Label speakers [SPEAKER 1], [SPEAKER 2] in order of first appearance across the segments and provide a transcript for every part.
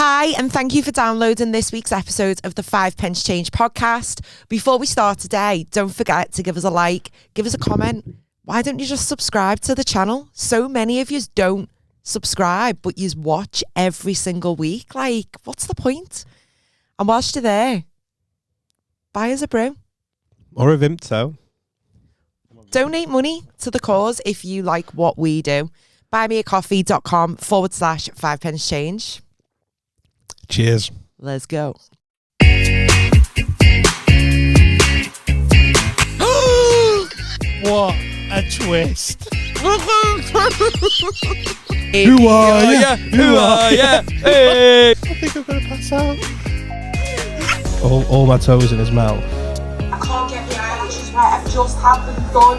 [SPEAKER 1] Hi, and thank you for downloading this week's episode of the 5 Pence Change podcast. Before we start today, don't forget to give us a like, give us a comment. Why don't you just subscribe to the channel? So many of you don't subscribe, but you watch every single week. Like, what's the point? And whilst you're there, buy us a brew.
[SPEAKER 2] Or a Vimto.
[SPEAKER 1] Donate money to the cause if you like what we do. buymeacoffee.com/5 pence change.
[SPEAKER 2] Cheers.
[SPEAKER 1] Let's go.
[SPEAKER 2] What a twist.
[SPEAKER 1] Who
[SPEAKER 2] are ya?
[SPEAKER 1] Who are ya? Hey.
[SPEAKER 2] I think I'm going to pass out. All my toes in his mouth.
[SPEAKER 3] I can't get the eyelashes right. I just have them done.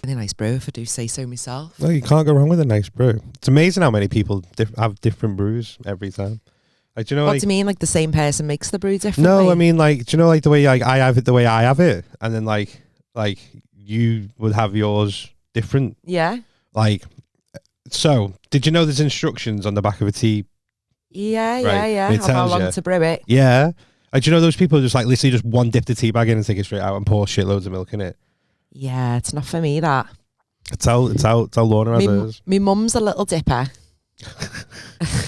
[SPEAKER 1] Really nice brew, if I do say so myself.
[SPEAKER 2] No, you can't go wrong with a nice brew. It's amazing how many people have different brews every time. Like, do you know,
[SPEAKER 1] What
[SPEAKER 2] like,
[SPEAKER 1] do you mean? Like the same person makes the brew differently?
[SPEAKER 2] no, I mean, like, do you know, like the way I have it, the way I have it, and then like you would have yours different.
[SPEAKER 1] Yeah.
[SPEAKER 2] Like, so did you know there's instructions on the back of a tea?
[SPEAKER 1] Yeah.
[SPEAKER 2] It
[SPEAKER 1] How
[SPEAKER 2] tells
[SPEAKER 1] long
[SPEAKER 2] you.
[SPEAKER 1] to brew it?
[SPEAKER 2] Yeah. Like, do you know those people who just like literally just one dip the tea bag in and take it straight out and pour shitloads of milk in it?
[SPEAKER 1] Yeah, it's not for me, that.
[SPEAKER 2] It's how Lorna has hers.
[SPEAKER 1] My mum's a little dipper.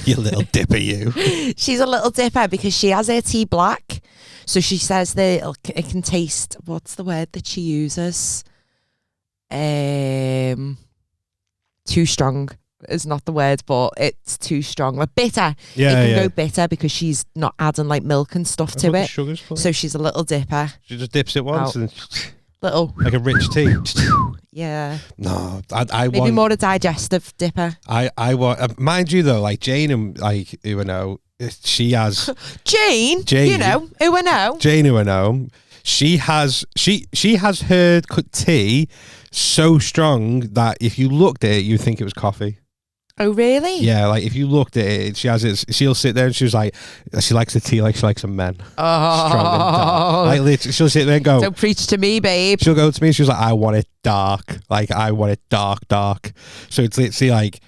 [SPEAKER 2] You little dipper, you.
[SPEAKER 1] She's a little dipper because she has her tea black. So she says that it can taste, what's the word that she uses? Too strong is not the word, but it's too strong. Like bitter.
[SPEAKER 2] Yeah,
[SPEAKER 1] It can go bitter because she's not adding like milk and stuff
[SPEAKER 2] That's
[SPEAKER 1] to
[SPEAKER 2] what the
[SPEAKER 1] it.
[SPEAKER 2] sugar's for.
[SPEAKER 1] So she's a little dipper.
[SPEAKER 2] She just dips it once and
[SPEAKER 1] Little,
[SPEAKER 2] like a rich tea.
[SPEAKER 1] yeah.
[SPEAKER 2] No, I
[SPEAKER 1] Maybe
[SPEAKER 2] want.
[SPEAKER 1] more a digestive dipper.
[SPEAKER 2] I want. Mind you, though, like Jane and like who I know, she has
[SPEAKER 1] Jane,
[SPEAKER 2] Jane.
[SPEAKER 1] you know, who I know.
[SPEAKER 2] Jane who I know. She has her tea so strong that if you looked at it, you'd think it was coffee.
[SPEAKER 1] Oh, really?
[SPEAKER 2] Yeah, like if you looked at it, she has it. She'll sit there and she likes the tea like she likes a man. Strong and dark. Like literally, she'll sit there and go.
[SPEAKER 1] Don't preach to me, babe.
[SPEAKER 2] She'll go to me and she's like, I want it dark. Like I want it dark. So it's literally like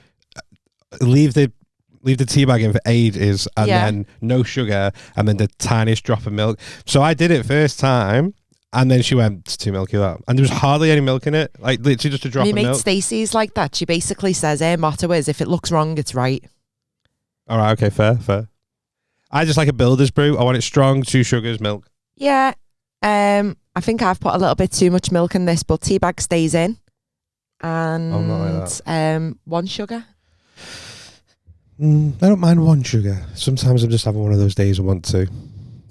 [SPEAKER 2] leave the tea bag in for ages and then no sugar and then the tiniest drop of milk. So I did it first time. And then she went, it's too milky, that. And there was hardly any milk in it. Like, literally just a drop of
[SPEAKER 1] My mate
[SPEAKER 2] milk.
[SPEAKER 1] Stacey's like that. She basically says her motto is, if it looks wrong, it's right.
[SPEAKER 2] All right, okay, fair. I just like a builder's brew. I want it strong, 2 sugars, milk.
[SPEAKER 1] Yeah. I think I've put a little bit too much milk in this, but tea bag stays in. And
[SPEAKER 2] I'm not like that.
[SPEAKER 1] 1 sugar.
[SPEAKER 2] I don't mind 1 sugar. Sometimes I'm just having one of those days I want to.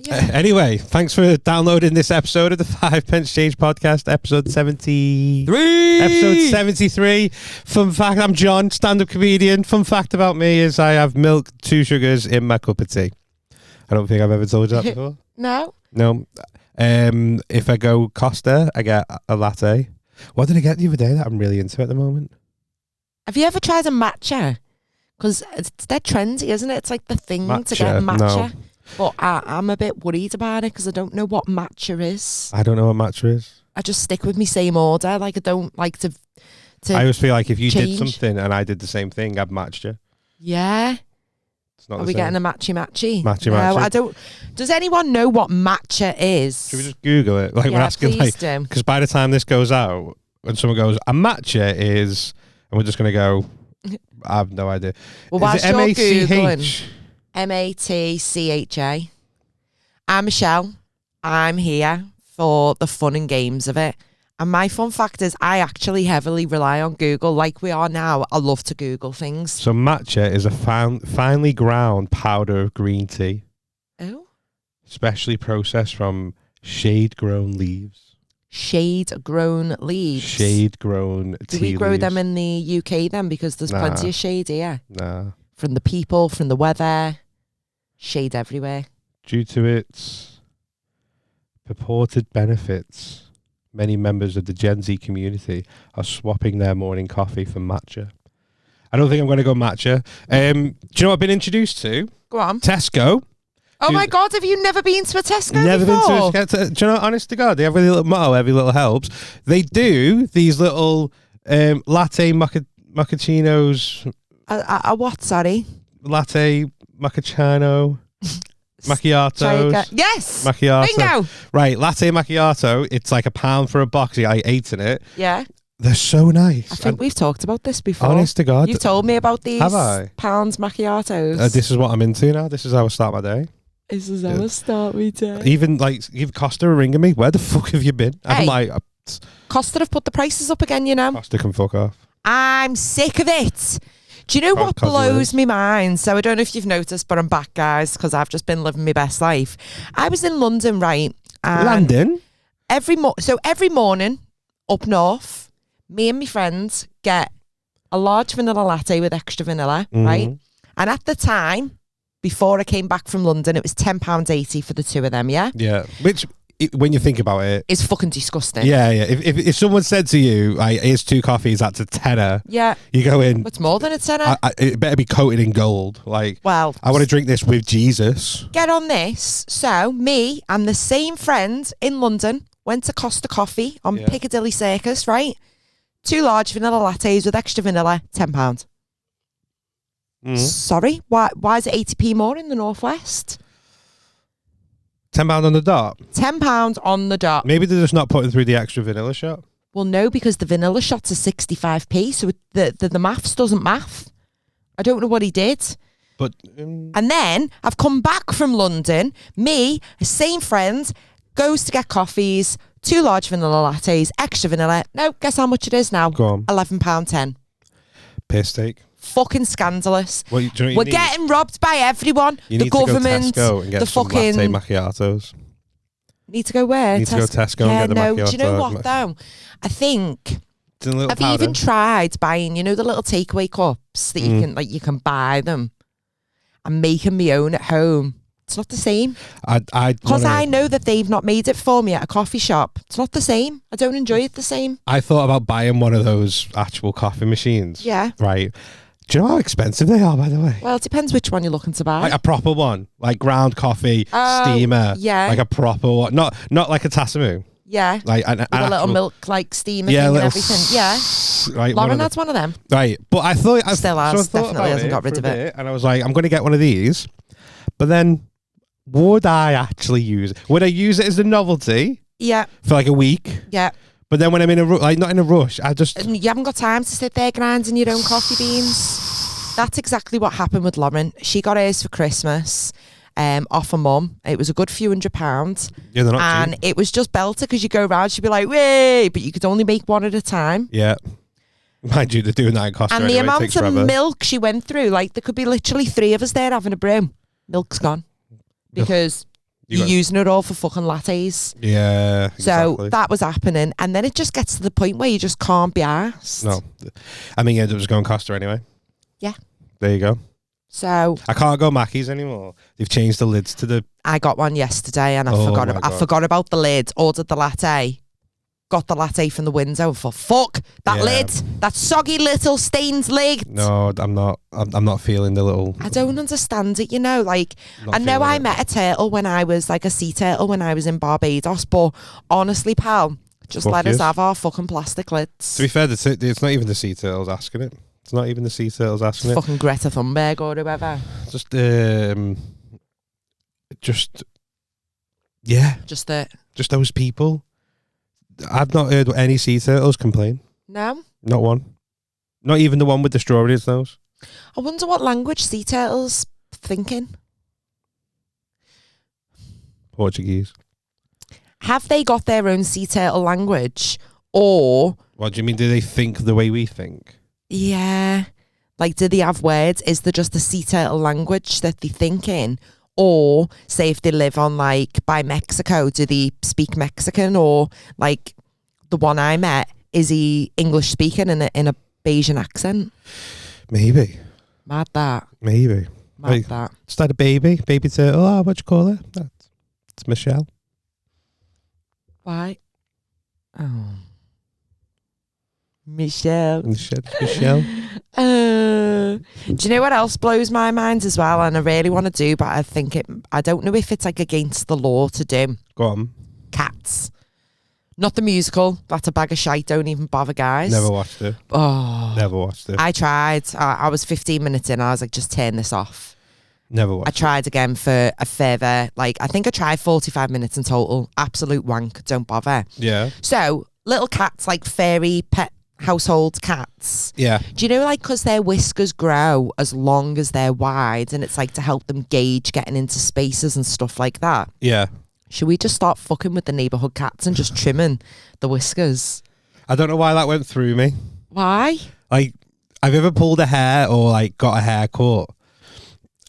[SPEAKER 1] Yeah.
[SPEAKER 2] Anyway, thanks for downloading this episode of the 5 Pence Change podcast, episode 73. Episode 73. Fun fact, I'm John, stand-up comedian. Fun fact about me is I have milk, 2 sugars in my cup of tea. I don't think I've ever told you that before.
[SPEAKER 1] No.
[SPEAKER 2] If I go Costa, I get a latte. What did I get the other day that I'm really into at the moment?
[SPEAKER 1] Have you ever tried a matcha? Because it's dead trendy, isn't it? It's like the thing to get matcha.
[SPEAKER 2] No.
[SPEAKER 1] But I'm a bit worried about it because I don't know what matcha is.
[SPEAKER 2] I don't know what matcha is.
[SPEAKER 1] I just stick with my same order. Like, I don't like to
[SPEAKER 2] I always feel like if you
[SPEAKER 1] change.
[SPEAKER 2] did something and I did the same thing, I'd matched you.
[SPEAKER 1] Yeah.
[SPEAKER 2] It's not
[SPEAKER 1] Are
[SPEAKER 2] the
[SPEAKER 1] we
[SPEAKER 2] same.
[SPEAKER 1] getting a matchy?
[SPEAKER 2] Matchy.
[SPEAKER 1] No, I don't. Does anyone know what matcha is?
[SPEAKER 2] Should we just Google it? Like,
[SPEAKER 1] yeah,
[SPEAKER 2] we're asking,
[SPEAKER 1] please
[SPEAKER 2] like,
[SPEAKER 1] do.
[SPEAKER 2] because by the time this goes out, when someone goes, a matcha is, and we're just going to go, I have no idea.
[SPEAKER 1] Well,
[SPEAKER 2] Is
[SPEAKER 1] whilst
[SPEAKER 2] it
[SPEAKER 1] you're
[SPEAKER 2] M-A-C-H?
[SPEAKER 1] Googling, M-A-T-C-H-A. I'm Michelle. I'm here for the fun and games of it. And my fun fact is I actually heavily rely on Google. Like we are now, I love to Google things.
[SPEAKER 2] So matcha is a finely ground powder of green tea,
[SPEAKER 1] Oh.
[SPEAKER 2] specially processed from shade-grown leaves.
[SPEAKER 1] Shade-grown leaves.
[SPEAKER 2] Shade-grown tea
[SPEAKER 1] Do we grow
[SPEAKER 2] leaves.
[SPEAKER 1] them in the UK then? Because there's plenty of shade here.
[SPEAKER 2] Nah.
[SPEAKER 1] From the people, from the weather. Shade everywhere.
[SPEAKER 2] Due to its purported benefits, many members of the Gen Z community are swapping their morning coffee for matcha. I don't think I'm going to go matcha. Do you know what I've been introduced to?
[SPEAKER 1] Go on.
[SPEAKER 2] Tesco.
[SPEAKER 1] Oh my God, have you never been to a Tesco
[SPEAKER 2] Never
[SPEAKER 1] before?
[SPEAKER 2] been to a do you know, honest to God, they have a little motto, every little helps. They do these little latte macchiatos
[SPEAKER 1] A what, sorry?
[SPEAKER 2] Latte, macchiato,
[SPEAKER 1] Try
[SPEAKER 2] macchiatos.
[SPEAKER 1] again. Yes!
[SPEAKER 2] Macchiato.
[SPEAKER 1] Bingo!
[SPEAKER 2] Right, latte macchiato. It's like £1 for a box. I ate in it.
[SPEAKER 1] Yeah.
[SPEAKER 2] They're so nice.
[SPEAKER 1] I think we've talked about this before.
[SPEAKER 2] Honest to God.
[SPEAKER 1] You've told me about these
[SPEAKER 2] Have I?
[SPEAKER 1] pounds macchiatos.
[SPEAKER 2] This is what I'm into now. This is how I start my day.
[SPEAKER 1] This is how I start my day.
[SPEAKER 2] Even like, give Costa a ring at me. Where the fuck have you been? I'm
[SPEAKER 1] Hey.
[SPEAKER 2] like,
[SPEAKER 1] Costa have put the prices up again, you know.
[SPEAKER 2] Costa can fuck off.
[SPEAKER 1] I'm sick of it. Do you know what
[SPEAKER 2] Cos
[SPEAKER 1] blows me mind? So I don't know if you've noticed, but I'm back, guys, because I've just been living my best life. I was in London, right? And
[SPEAKER 2] Landon?
[SPEAKER 1] every morning up north, me and my friends get a large vanilla latte with extra vanilla, right? And at the time, before I came back from London, it was £10.80 for the two of them, yeah?
[SPEAKER 2] Yeah. Which, when you think about it,
[SPEAKER 1] It's fucking disgusting.
[SPEAKER 2] yeah. If someone said to you, here's 2 coffees, that's a tenner,
[SPEAKER 1] Yeah.
[SPEAKER 2] you go in,
[SPEAKER 1] What's more than a tenner?
[SPEAKER 2] it better be coated in gold. Like,
[SPEAKER 1] Well,
[SPEAKER 2] I want to drink this with Jesus.
[SPEAKER 1] get on this. So, me and the same friend in London went to Costa Coffee on
[SPEAKER 2] Yeah.
[SPEAKER 1] Piccadilly Circus, right? 2 large vanilla lattes with extra vanilla, £10. Sorry? Why is it 80p more in the Northwest?
[SPEAKER 2] £10 on the dot.
[SPEAKER 1] £10 on the dot.
[SPEAKER 2] Maybe they're just not putting through the extra vanilla shot.
[SPEAKER 1] Well, no, because the vanilla shots are 65p, so the maths doesn't math. I don't know what he did.
[SPEAKER 2] But
[SPEAKER 1] And then I've come back from London. Me, a same friend, goes to get coffees, 2 large vanilla lattes, extra vanilla. No, guess how much it is now?
[SPEAKER 2] Go on.
[SPEAKER 1] £11.10.
[SPEAKER 2] piss steak.
[SPEAKER 1] Fucking scandalous.
[SPEAKER 2] Well, do you know what you
[SPEAKER 1] We're
[SPEAKER 2] need?
[SPEAKER 1] getting robbed by everyone.
[SPEAKER 2] You
[SPEAKER 1] The
[SPEAKER 2] need
[SPEAKER 1] government,
[SPEAKER 2] to go to Tesco and get
[SPEAKER 1] the
[SPEAKER 2] some
[SPEAKER 1] fucking.
[SPEAKER 2] latte macchiatos.
[SPEAKER 1] Need to go where?
[SPEAKER 2] You need to go to Tesco and
[SPEAKER 1] yeah,
[SPEAKER 2] get the
[SPEAKER 1] no.
[SPEAKER 2] macchiato.
[SPEAKER 1] Do you know what though? I think
[SPEAKER 2] It's in a little
[SPEAKER 1] I've
[SPEAKER 2] powder.
[SPEAKER 1] even tried buying, the little takeaway cups that you can buy them and making my own at home. It's not the same. Because I know that they've not made it for me at a coffee shop. It's not the same. I don't enjoy it the same.
[SPEAKER 2] I thought about buying one of those actual coffee machines.
[SPEAKER 1] Yeah.
[SPEAKER 2] Right. Do you know how expensive they are, by the way?
[SPEAKER 1] Well, it depends which one you're looking to buy.
[SPEAKER 2] Like a proper one, like ground coffee,
[SPEAKER 1] Oh,
[SPEAKER 2] steamer.
[SPEAKER 1] yeah.
[SPEAKER 2] Like a proper one, not like a Tassamoo.
[SPEAKER 1] Yeah.
[SPEAKER 2] Like an
[SPEAKER 1] With a little
[SPEAKER 2] actual-
[SPEAKER 1] milk like steamer
[SPEAKER 2] Yeah,
[SPEAKER 1] thing and
[SPEAKER 2] little
[SPEAKER 1] everything. Yeah.
[SPEAKER 2] Right,
[SPEAKER 1] Lauren
[SPEAKER 2] one
[SPEAKER 1] had one of them.
[SPEAKER 2] Right, but I thought
[SPEAKER 1] Still has,
[SPEAKER 2] so I thought
[SPEAKER 1] definitely
[SPEAKER 2] about
[SPEAKER 1] hasn't got rid
[SPEAKER 2] for
[SPEAKER 1] of
[SPEAKER 2] a
[SPEAKER 1] it.
[SPEAKER 2] bit, and I was like, I'm going to get one of these, but then would I actually use it? Would I use it as a novelty
[SPEAKER 1] Yeah.
[SPEAKER 2] for like a week?
[SPEAKER 1] Yeah.
[SPEAKER 2] But then when I'm in a not in a rush, I just
[SPEAKER 1] And you haven't got time to sit there grinding your own coffee beans. That's exactly what happened with Lauren. She got hers for Christmas off her mum. It was a good few £100.
[SPEAKER 2] yeah, they're not
[SPEAKER 1] And
[SPEAKER 2] cheap.
[SPEAKER 1] it was just belter because you go round, she'd be like, "Way!" But you could only make one at a time.
[SPEAKER 2] Yeah, mind you, they're doing that in Costa
[SPEAKER 1] And
[SPEAKER 2] anyway.
[SPEAKER 1] the
[SPEAKER 2] It
[SPEAKER 1] amount
[SPEAKER 2] takes
[SPEAKER 1] of
[SPEAKER 2] forever.
[SPEAKER 1] milk she went through, like there could be literally 3 of us there having a brew. Milk's gone because
[SPEAKER 2] You
[SPEAKER 1] you're
[SPEAKER 2] got-
[SPEAKER 1] using it all for fucking lattes.
[SPEAKER 2] Yeah,
[SPEAKER 1] So
[SPEAKER 2] exactly.
[SPEAKER 1] that was happening. And then it just gets to the point where you just can't be arsed.
[SPEAKER 2] No, I mean, yeah, it was going Costa anyway.
[SPEAKER 1] Yeah.
[SPEAKER 2] There you go.
[SPEAKER 1] So
[SPEAKER 2] I can't go Mackey's anymore. They've changed the lids to the.
[SPEAKER 1] I got one yesterday and I
[SPEAKER 2] Oh
[SPEAKER 1] forgot
[SPEAKER 2] my
[SPEAKER 1] about, I
[SPEAKER 2] God.
[SPEAKER 1] forgot about the lid, ordered the latte, got the latte from the window and thought, fuck, that
[SPEAKER 2] Yeah.
[SPEAKER 1] lid, that soggy little stained lid.
[SPEAKER 2] No, I'm not. I'm not feeling the little.
[SPEAKER 1] I don't understand it, like,
[SPEAKER 2] Not
[SPEAKER 1] I know
[SPEAKER 2] feeling
[SPEAKER 1] I
[SPEAKER 2] it.
[SPEAKER 1] met a turtle when I was, like a sea turtle when I was in Barbados, but honestly, pal, just
[SPEAKER 2] Fuck
[SPEAKER 1] let us
[SPEAKER 2] yes.
[SPEAKER 1] have our fucking plastic lids.
[SPEAKER 2] To be fair, it's not even the sea turtles asking it. It's not even the sea turtles
[SPEAKER 1] It's
[SPEAKER 2] asking it.
[SPEAKER 1] fucking Greta Thunberg or whoever.
[SPEAKER 2] Yeah,
[SPEAKER 1] Just that,
[SPEAKER 2] just those people. I've not heard any sea turtles complain.
[SPEAKER 1] no?
[SPEAKER 2] Not one. Not even the one with the strawberries nose.
[SPEAKER 1] I wonder what language sea turtles thinking.
[SPEAKER 2] Portuguese.
[SPEAKER 1] Have they got their own sea turtle language? Or,
[SPEAKER 2] What do you mean? Do they think the way we think?
[SPEAKER 1] yeah, like, do they have words? Is there just a sea turtle language that they think in? Or, say, if they live on, like, by Mexico, do they speak Mexican? Or, like, the one I met, is he English speaking in a Bayesian accent?
[SPEAKER 2] Maybe.
[SPEAKER 1] Mad that.
[SPEAKER 2] Maybe.
[SPEAKER 1] Mad
[SPEAKER 2] Like,
[SPEAKER 1] that.
[SPEAKER 2] Is that a baby turtle? Oh, what you call it? It's Michelle.
[SPEAKER 1] Why? Oh. Michelle.
[SPEAKER 2] Michelle.
[SPEAKER 1] Do you know what else blows my mind as well? And I really want to do, but I don't know if it's like against the law to do.
[SPEAKER 2] Go on.
[SPEAKER 1] Cats. Not the musical. That's a bag of shite. Don't even bother, guys.
[SPEAKER 2] Never watched it.
[SPEAKER 1] Oh.
[SPEAKER 2] Never watched it.
[SPEAKER 1] I tried. I was 15 minutes in. I was like, just turn this off.
[SPEAKER 2] Never watched
[SPEAKER 1] I tried again for a further, like, I think I tried 45 minutes in total. Absolute wank. Don't bother.
[SPEAKER 2] Yeah.
[SPEAKER 1] So, little cats, like fairy pet household cats.
[SPEAKER 2] Yeah.
[SPEAKER 1] Do you know, like, because their whiskers grow as long as they're wide, and it's like to help them gauge getting into spaces and stuff like that?
[SPEAKER 2] Yeah.
[SPEAKER 1] Should we just start fucking with the neighbourhood cats and just trimming the whiskers?
[SPEAKER 2] I don't know why that went through me.
[SPEAKER 1] Why?
[SPEAKER 2] Like, have you ever pulled a hair or like got a haircut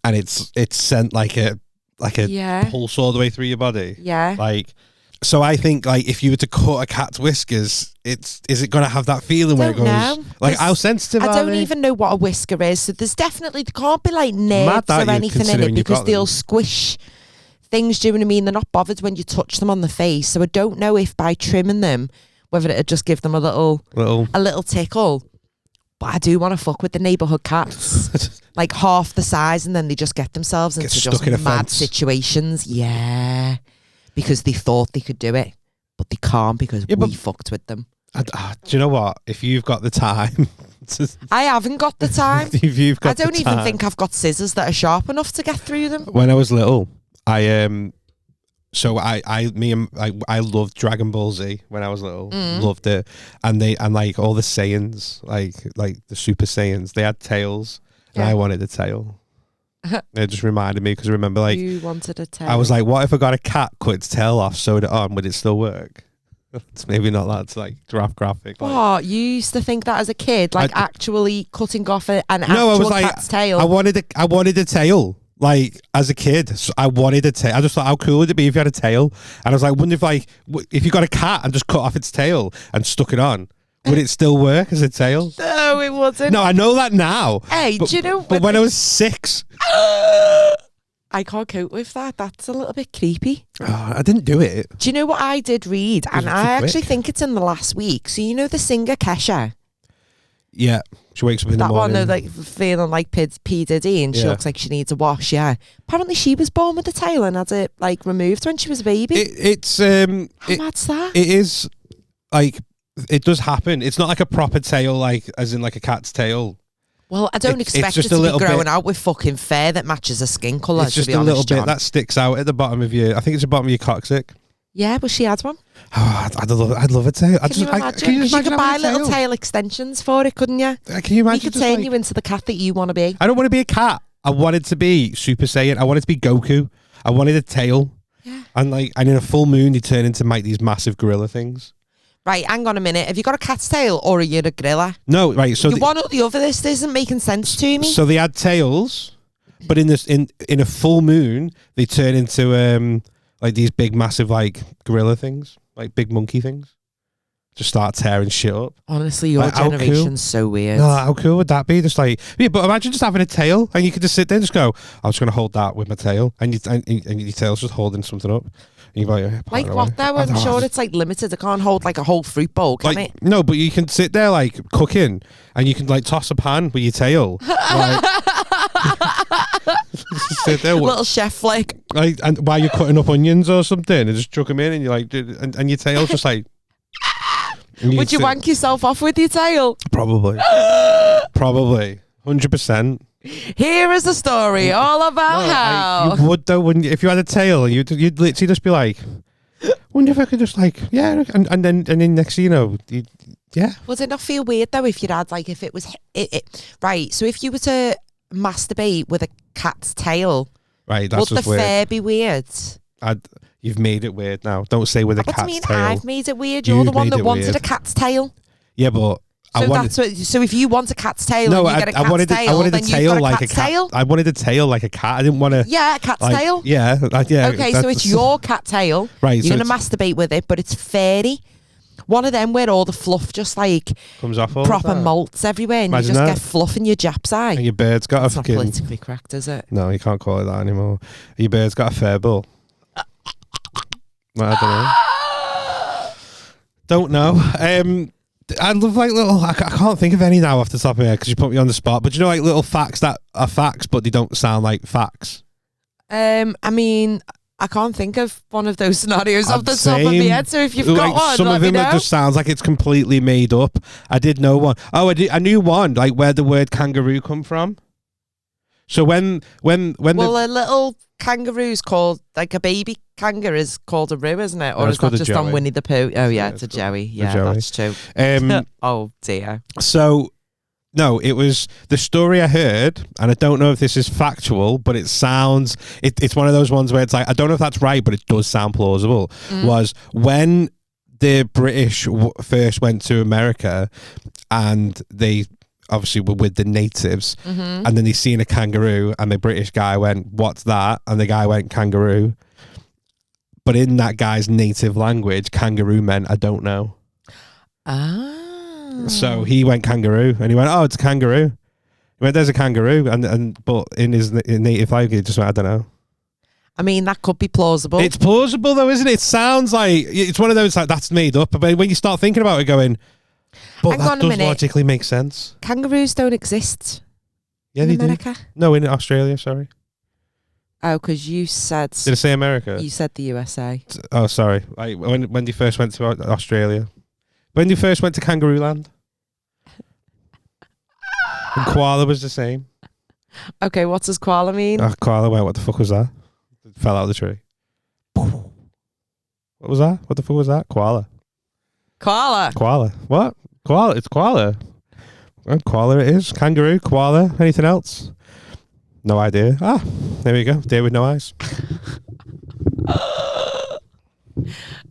[SPEAKER 2] and it's sent like a
[SPEAKER 1] Yeah.
[SPEAKER 2] pulse all the way through your body?
[SPEAKER 1] Yeah.
[SPEAKER 2] Like, so I think like if you were to cut a cat's whiskers, is it gonna have that feeling where it
[SPEAKER 1] Don't
[SPEAKER 2] goes
[SPEAKER 1] know.
[SPEAKER 2] like how sensitive?
[SPEAKER 1] I
[SPEAKER 2] are
[SPEAKER 1] don't
[SPEAKER 2] they?
[SPEAKER 1] even know what a whisker is. So there can't be like nerves
[SPEAKER 2] that
[SPEAKER 1] or
[SPEAKER 2] you
[SPEAKER 1] anything in
[SPEAKER 2] considering
[SPEAKER 1] it
[SPEAKER 2] you've
[SPEAKER 1] because
[SPEAKER 2] got
[SPEAKER 1] they'll
[SPEAKER 2] them.
[SPEAKER 1] squish things. Do you know what I mean? They're not bothered when you touch them on the face. So I don't know if by trimming them, whether it'd just give them a little tickle. But I do want to fuck with the neighbourhood cats. Like half the size, and then they just get themselves into
[SPEAKER 2] stuck
[SPEAKER 1] just
[SPEAKER 2] in a
[SPEAKER 1] mad
[SPEAKER 2] fence.
[SPEAKER 1] situations. Yeah. Because they thought they could do it, but they can't because
[SPEAKER 2] Yeah, but-
[SPEAKER 1] we fucked with them.
[SPEAKER 2] do you know what? If you've got the time,
[SPEAKER 1] I haven't got the time.
[SPEAKER 2] if you've got
[SPEAKER 1] I don't
[SPEAKER 2] the
[SPEAKER 1] even
[SPEAKER 2] time.
[SPEAKER 1] think I've got scissors that are sharp enough to get through them.
[SPEAKER 2] When I was little, I loved Dragon Ball Z when I was little. Loved it, and like all the Saiyans, like the Super Saiyans, they had tails, and
[SPEAKER 1] Yeah.
[SPEAKER 2] I wanted a tail. It just reminded me because I remember like
[SPEAKER 1] You wanted a tail.
[SPEAKER 2] I was like, what if I got a cat, cut its tail off, sewed it on, would it still work? It's maybe not that like graphic. Like.
[SPEAKER 1] What? You used to think that as a kid, like actually cutting off an actual
[SPEAKER 2] No, I was like,
[SPEAKER 1] cat's tail.
[SPEAKER 2] I wanted a tail. Like as a kid, so I wanted a tail. I just thought, how cool would it be if you had a tail? And I was like, wouldn't if like if you got a cat and just cut off its tail and stuck it on, would it still work as a tail?
[SPEAKER 1] No, it wasn't.
[SPEAKER 2] No, I know that now.
[SPEAKER 1] Hey,
[SPEAKER 2] but,
[SPEAKER 1] do you know?
[SPEAKER 2] But when I was 6,
[SPEAKER 1] I can't cope with that. That's a little bit creepy.
[SPEAKER 2] I didn't do it.
[SPEAKER 1] Do you know what I did read? And
[SPEAKER 2] was
[SPEAKER 1] I
[SPEAKER 2] too
[SPEAKER 1] actually
[SPEAKER 2] quick.
[SPEAKER 1] think it's in the last week. So you know the singer Kesha?
[SPEAKER 2] Yeah, she wakes up in the
[SPEAKER 1] That one
[SPEAKER 2] morning.
[SPEAKER 1] of like feeling like P. Diddy and she
[SPEAKER 2] Yeah.
[SPEAKER 1] looks like she needs a wash, yeah. Apparently she was born with a tail and had it like removed when she was a baby. How mad's that?
[SPEAKER 2] It is like it does happen. It's not like a proper tail, like as in like a cat's tail.
[SPEAKER 1] Well, I don't
[SPEAKER 2] it's
[SPEAKER 1] expect
[SPEAKER 2] just
[SPEAKER 1] it to
[SPEAKER 2] a
[SPEAKER 1] be
[SPEAKER 2] little
[SPEAKER 1] growing
[SPEAKER 2] bit-
[SPEAKER 1] out with fucking fur that matches her skin colour,
[SPEAKER 2] It's
[SPEAKER 1] to
[SPEAKER 2] just
[SPEAKER 1] be
[SPEAKER 2] a
[SPEAKER 1] honest,
[SPEAKER 2] little bit
[SPEAKER 1] John.
[SPEAKER 2] that sticks out at the bottom of your. I think it's the bottom of your coccyx.
[SPEAKER 1] Yeah, but she had one.
[SPEAKER 2] Oh, I'd love a tail.
[SPEAKER 1] Can you imagine? Because you could buy little tail extensions for it, couldn't you?
[SPEAKER 2] Can you imagine?
[SPEAKER 1] We could
[SPEAKER 2] just
[SPEAKER 1] turn
[SPEAKER 2] like-
[SPEAKER 1] you into the cat that you want to be.
[SPEAKER 2] I don't want to be a cat. I wanted to be Super Saiyan. I wanted to be Goku. I wanted a tail.
[SPEAKER 1] Yeah.
[SPEAKER 2] And in a full moon, you turn into these massive gorilla things.
[SPEAKER 1] Right, hang on a minute. Have you got a cat's tail or are you a gorilla?
[SPEAKER 2] No, right. So
[SPEAKER 1] You one or the other. This isn't making sense to me.
[SPEAKER 2] so they had tails, but in a full moon, they turn into like these big, massive like gorilla things, like big monkey things. Just start tearing shit up.
[SPEAKER 1] Honestly, your
[SPEAKER 2] Like, how cool.
[SPEAKER 1] generation's so weird.
[SPEAKER 2] No, how cool would that be? Just like, yeah, but imagine just having a tail and you could just sit there and just go, I'm just going to hold that with my tail. And your tail's just holding something up. And you're like, yeah,
[SPEAKER 1] Like
[SPEAKER 2] put it
[SPEAKER 1] what
[SPEAKER 2] away.
[SPEAKER 1] though? I'm sure it's like limited. I can't hold like a whole fruit bowl, can
[SPEAKER 2] Like,
[SPEAKER 1] it?
[SPEAKER 2] no, but you can sit there like cooking and you can like toss a pan with your tail. Like, just sit there
[SPEAKER 1] Little chef flick.
[SPEAKER 2] like, and while you're cutting up onions or something and just chuck them in and you're like, and your tail's just like. and
[SPEAKER 1] Would you
[SPEAKER 2] sit-
[SPEAKER 1] wank yourself off with your tail?
[SPEAKER 2] Probably. Probably. 100%.
[SPEAKER 1] Here is a story all about how.
[SPEAKER 2] You would though, wouldn't you? If you had a tail, you'd literally just be like, wonder if I could just like, yeah, and then next thing you know, yeah.
[SPEAKER 1] Would it not feel weird though if you'd had like if it was right? So if you were to masturbate with a cat's tail,
[SPEAKER 2] Right, that's
[SPEAKER 1] would the
[SPEAKER 2] just weird.
[SPEAKER 1] fur be weird?
[SPEAKER 2] You've made it weird now. Don't say with a
[SPEAKER 1] What do you
[SPEAKER 2] cat's
[SPEAKER 1] mean
[SPEAKER 2] tail.
[SPEAKER 1] I've made it weird? You're
[SPEAKER 2] You've
[SPEAKER 1] the one
[SPEAKER 2] made
[SPEAKER 1] that
[SPEAKER 2] it
[SPEAKER 1] wanted
[SPEAKER 2] weird.
[SPEAKER 1] a cat's tail.
[SPEAKER 2] Yeah, but I
[SPEAKER 1] So
[SPEAKER 2] wanted.
[SPEAKER 1] that's what. So if you want a cat's tail,
[SPEAKER 2] No,
[SPEAKER 1] and you get a cat's
[SPEAKER 2] I
[SPEAKER 1] tail,
[SPEAKER 2] wanted a
[SPEAKER 1] then
[SPEAKER 2] tail
[SPEAKER 1] you've got
[SPEAKER 2] like a
[SPEAKER 1] cat's
[SPEAKER 2] cat.
[SPEAKER 1] tail.
[SPEAKER 2] I wanted a tail like a cat. I didn't want to.
[SPEAKER 1] Yeah, a cat's
[SPEAKER 2] like,
[SPEAKER 1] tail.
[SPEAKER 2] Yeah, yeah.
[SPEAKER 1] Okay, so it's your cat tail.
[SPEAKER 2] Right,
[SPEAKER 1] You're
[SPEAKER 2] so
[SPEAKER 1] gonna masturbate with it, but it's fairy. One of them where all the fluff just like
[SPEAKER 2] comes off all
[SPEAKER 1] proper
[SPEAKER 2] of that.
[SPEAKER 1] molts everywhere, and
[SPEAKER 2] Imagine
[SPEAKER 1] you just
[SPEAKER 2] that.
[SPEAKER 1] get fluff in your jap's eye.
[SPEAKER 2] And your bird's got
[SPEAKER 1] It's
[SPEAKER 2] a
[SPEAKER 1] not
[SPEAKER 2] fucking.
[SPEAKER 1] politically correct, is it?
[SPEAKER 2] No, you can't call it that anymore. Your bird's got a fur ball. Well, I don't know. I love like little. I can't think of any now off the top of my head because you put me on the spot. But you know, like little facts that are facts, but they don't sound like facts.
[SPEAKER 1] I mean, I can't think of one of those scenarios off the top
[SPEAKER 2] Same.
[SPEAKER 1] of my head. So if you've got one,
[SPEAKER 2] some
[SPEAKER 1] let
[SPEAKER 2] of
[SPEAKER 1] me
[SPEAKER 2] them
[SPEAKER 1] know.
[SPEAKER 2] it just sounds like it's completely made up. I did know one. Oh, I knew one, like where the word kangaroo come from. So when
[SPEAKER 1] a little kangaroo's called, like a baby kangaroo is called a roo, isn't it? Or
[SPEAKER 2] No,
[SPEAKER 1] is
[SPEAKER 2] it's called
[SPEAKER 1] that
[SPEAKER 2] a
[SPEAKER 1] just on
[SPEAKER 2] joey.
[SPEAKER 1] Winnie the Pooh? Oh yeah,
[SPEAKER 2] Yeah,
[SPEAKER 1] it's a
[SPEAKER 2] it's called
[SPEAKER 1] joey.
[SPEAKER 2] a
[SPEAKER 1] Yeah,
[SPEAKER 2] joey.
[SPEAKER 1] that's true. Oh dear.
[SPEAKER 2] So no, it was the story I heard, and I don't know if this is factual, but it sounds it's one of those ones where it's like I don't know if that's right, but it does sound plausible. Was when the British first went to America, and they obviously were with the natives, and then they seen a kangaroo, and the British guy went, "What's that?" And the guy went, "Kangaroo." But in that guy's native language, kangaroo meant I don't know.
[SPEAKER 1] Ah.
[SPEAKER 2] So he went kangaroo, and he went, "Oh, it's a kangaroo." He went, "There's a kangaroo," but in his native language, he just went, "I don't know."
[SPEAKER 1] I mean, that could be plausible.
[SPEAKER 2] It's plausible though, isn't it? It sounds like it's one of those like that's made up. But when you start thinking about it, going, but
[SPEAKER 1] Hang
[SPEAKER 2] that
[SPEAKER 1] on a
[SPEAKER 2] does
[SPEAKER 1] minute.
[SPEAKER 2] logically make sense.
[SPEAKER 1] Kangaroos don't exist
[SPEAKER 2] Yeah,
[SPEAKER 1] in
[SPEAKER 2] they do.
[SPEAKER 1] America.
[SPEAKER 2] No, in Australia. Sorry,
[SPEAKER 1] Oh, because you said
[SPEAKER 2] did I say America?
[SPEAKER 1] you said the USA.
[SPEAKER 2] Oh, sorry. Like when they first went to Australia, when they first went to Kangaroo Land, and koala was the same.
[SPEAKER 1] Okay, what does koala mean?
[SPEAKER 2] Oh, koala went, "What the fuck was that?" It fell out of the tree. What was that? What the fuck was that? Koala.
[SPEAKER 1] Koala.
[SPEAKER 2] Koala. What? Koala. It's koala. Well, koala it is. Kangaroo, koala. Anything else? No idea. Ah, there we go. Deer with no eyes.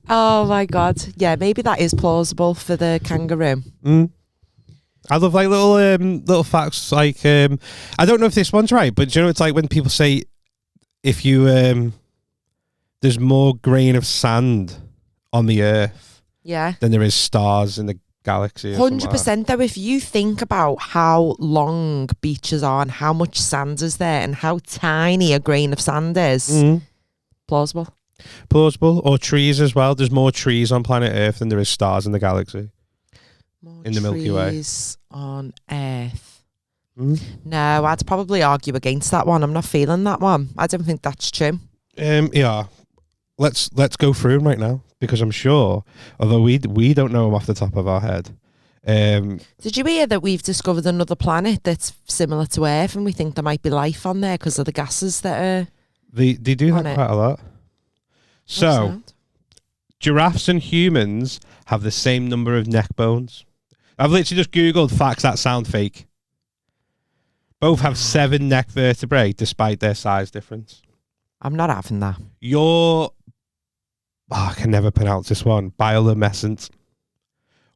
[SPEAKER 1] Oh my god. Yeah, maybe that is plausible for the kangaroo.
[SPEAKER 2] I love like little facts. Like I don't know if this one's right, but you know, it's like when people say if you there's more grain of sand on the earth
[SPEAKER 1] Yeah.
[SPEAKER 2] than there is stars in the galaxy.
[SPEAKER 1] 100% though, if you think about how long beaches are and how much sand is there and how tiny a grain of sand is, plausible.
[SPEAKER 2] Plausible. Or trees as well. There's more trees on planet Earth than there is stars in the galaxy.
[SPEAKER 1] More
[SPEAKER 2] In the Milky Way.
[SPEAKER 1] trees on Earth. No, I'd probably argue against that one. I'm not feeling that one. I don't think that's true.
[SPEAKER 2] Yeah. Let's go through them right now because I'm sure, although we don't know them off the top of our head.
[SPEAKER 1] Did you hear that we've discovered another planet that's similar to Earth and we think there might be life on there because of the gases that are
[SPEAKER 2] they do
[SPEAKER 1] on
[SPEAKER 2] that
[SPEAKER 1] it?
[SPEAKER 2] quite a lot. So, giraffes and humans have the same number of neck bones. I've literally just Googled facts that sound fake. Both have 7 neck vertebrae despite their size difference.
[SPEAKER 1] I'm not having that.
[SPEAKER 2] I can never pronounce this one. Bioluminescent.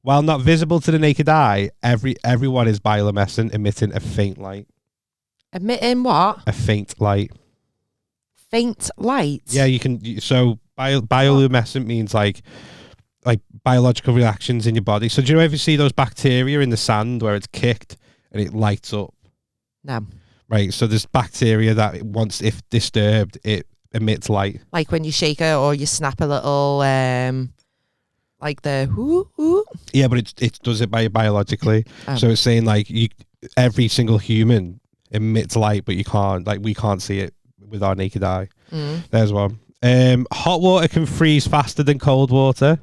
[SPEAKER 2] While not visible to the naked eye, everyone is bioluminescent, emitting a faint light.
[SPEAKER 1] Emitting what?
[SPEAKER 2] A faint light.
[SPEAKER 1] Faint light?
[SPEAKER 2] Yeah, you can. So bioluminescent means like biological reactions in your body. So do you ever see those bacteria in the sand where it's kicked and it lights up?
[SPEAKER 1] No.
[SPEAKER 2] Right. So there's bacteria that once, if disturbed, it emits light.
[SPEAKER 1] Like when you shake it or you snap a little, like the whoo.
[SPEAKER 2] Yeah, but it does it biologically. So it's saying like every single human emits light, but you can't, like we can't see it with our naked eye. There's one. Hot water can freeze faster than cold water.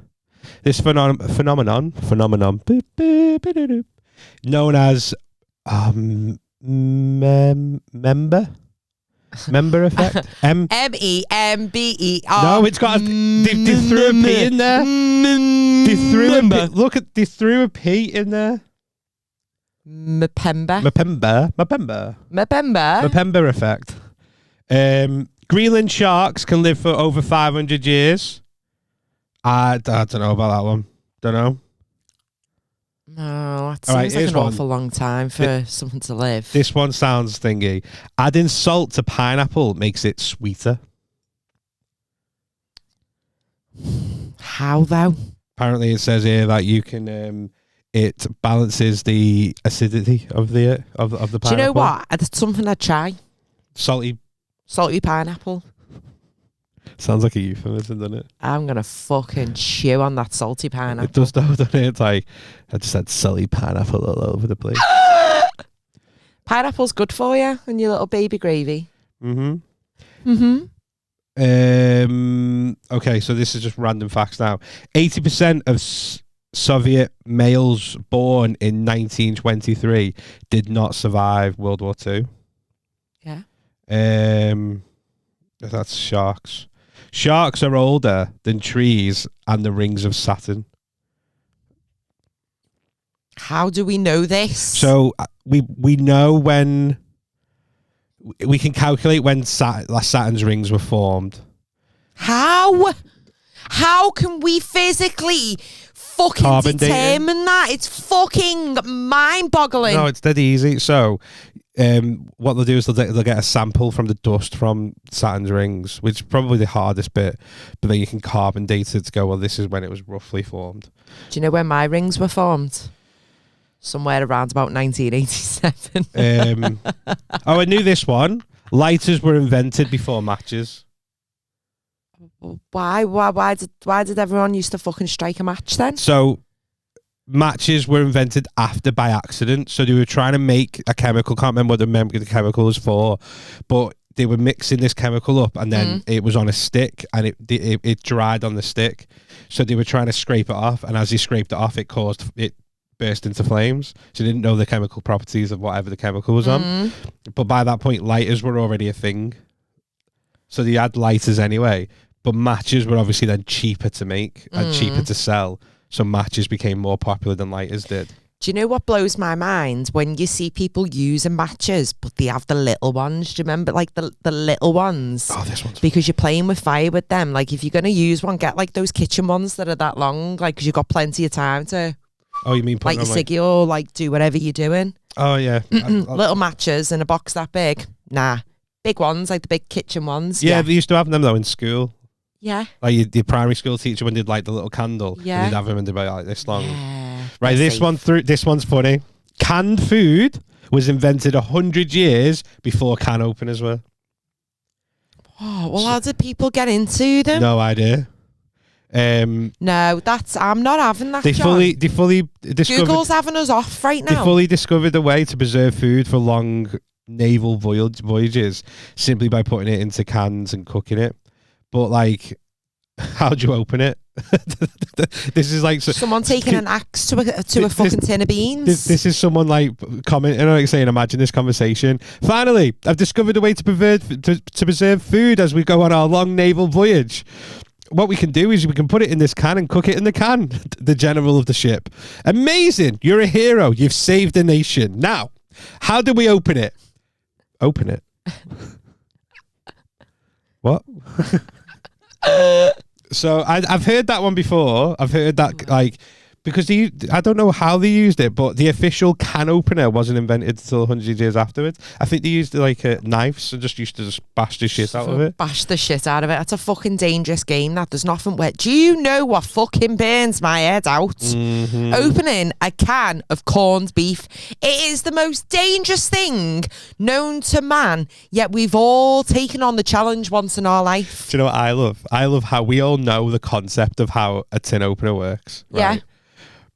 [SPEAKER 2] This phenomenon known as member effect.
[SPEAKER 1] MEMBER.
[SPEAKER 2] No, it's got they threw a P in there. They threw a P in there.
[SPEAKER 1] Mapemba
[SPEAKER 2] effect. Greenland sharks can live for over 500 years. I don't know about that one. Don't know.
[SPEAKER 1] No, that
[SPEAKER 2] All
[SPEAKER 1] seems
[SPEAKER 2] right,
[SPEAKER 1] like an
[SPEAKER 2] one.
[SPEAKER 1] awful long time for something to live.
[SPEAKER 2] This one sounds thingy. Adding salt to pineapple makes it sweeter.
[SPEAKER 1] How though?
[SPEAKER 2] Apparently, it says here that you can. It balances the acidity of the pineapple.
[SPEAKER 1] Do you know what? It's something I'd try.
[SPEAKER 2] Salty
[SPEAKER 1] pineapple.
[SPEAKER 2] sounds like a euphemism, doesn't it?
[SPEAKER 1] I'm gonna fucking chew on that salty pineapple.
[SPEAKER 2] It does though, doesn't it? It's like I just had salty pineapple all over the place.
[SPEAKER 1] Pineapple's good for you and your little baby gravy.
[SPEAKER 2] Mm-hmm.
[SPEAKER 1] Mm-hmm.
[SPEAKER 2] Okay, so this is just random facts now. 80% of Soviet males born in 1923 did not survive World War II.
[SPEAKER 1] Yeah.
[SPEAKER 2] That's sharks. Sharks are older than trees and the rings of Saturn.
[SPEAKER 1] How do we know this?
[SPEAKER 2] So we know when we can calculate when Saturn's rings were formed.
[SPEAKER 1] How can we physically fucking
[SPEAKER 2] Carbon
[SPEAKER 1] determine
[SPEAKER 2] dating?
[SPEAKER 1] that? It's fucking mind-boggling.
[SPEAKER 2] No, it's dead easy. So what they'll do is they'll get a sample from the dust from Saturn's rings, which is probably the hardest bit, but then you can carbon date it to go, well, this is when it was roughly formed.
[SPEAKER 1] Do you know when my rings were formed? Somewhere around about 1987.
[SPEAKER 2] I knew this one. Lighters were invented before matches.
[SPEAKER 1] Why did everyone used to fucking strike a match then?
[SPEAKER 2] So matches were invented after by accident. So they were trying to make a chemical. Can't remember what the chemical was for, but they were mixing this chemical up, and then it was on a stick, and it dried on the stick. So they were trying to scrape it off, and as they scraped it off, it burst into flames. So they didn't know the chemical properties of whatever the chemical was on. But by that point, lighters were already a thing. So they had lighters anyway. But matches were obviously then cheaper to make and cheaper to sell. So matches became more popular than lighters did.
[SPEAKER 1] Do you know what blows my mind? When you see people using matches, but they have the little ones. Do you remember, like, the little ones?
[SPEAKER 2] Oh, this one's...
[SPEAKER 1] Because you're playing with fire with them. Like, if you're going to use one, get, like, those kitchen ones that are that long. Like, because you've got plenty of time to...
[SPEAKER 2] Oh, you mean...
[SPEAKER 1] Like, your ciggy or, like, do whatever you're doing.
[SPEAKER 2] Oh, yeah.
[SPEAKER 1] Little matches in a box that big. Nah. Big ones, like the big kitchen ones.
[SPEAKER 2] Yeah, they used to have them, though, in school.
[SPEAKER 1] Yeah.
[SPEAKER 2] Like your primary school teacher when they'd like the little candle.
[SPEAKER 1] Yeah.
[SPEAKER 2] They'd have them and they'd be like this long.
[SPEAKER 1] Yeah,
[SPEAKER 2] right, this one's funny. Canned food was invented 100 years before can openers were.
[SPEAKER 1] Oh, well, how did people get into them?
[SPEAKER 2] No idea.
[SPEAKER 1] No, I'm not having that.
[SPEAKER 2] They fully discovered.
[SPEAKER 1] Google's having us off right now.
[SPEAKER 2] They fully discovered a way to preserve food for long naval voyages simply by putting it into cans and cooking it. But like, how do you open it? This is like
[SPEAKER 1] someone taking an axe to a fucking tin of beans.
[SPEAKER 2] This is someone like commenting, like saying, "Imagine this conversation. Finally, I've discovered a way to preserve food as we go on our long naval voyage. What we can do is we can put it in this can and cook it in the can." The general of the ship. Amazing! You're a hero. You've saved the nation. Now, how do we open it? Open it. What? So I've heard that one before. I've heard that like because I don't know how they used it, but the official can opener wasn't invented until 100 years afterwards. I think they used like knives and just used to bash the shit out of it.
[SPEAKER 1] Bash the shit out of it. That's a fucking dangerous game. That there's nothing wet. Do you know what fucking burns my head out? Opening a can of corned beef. It is the most dangerous thing known to man. Yet we've all taken on the challenge once in our life.
[SPEAKER 2] Do you know what I love? I love how we all know the concept of how a tin opener works. Right?
[SPEAKER 1] Yeah.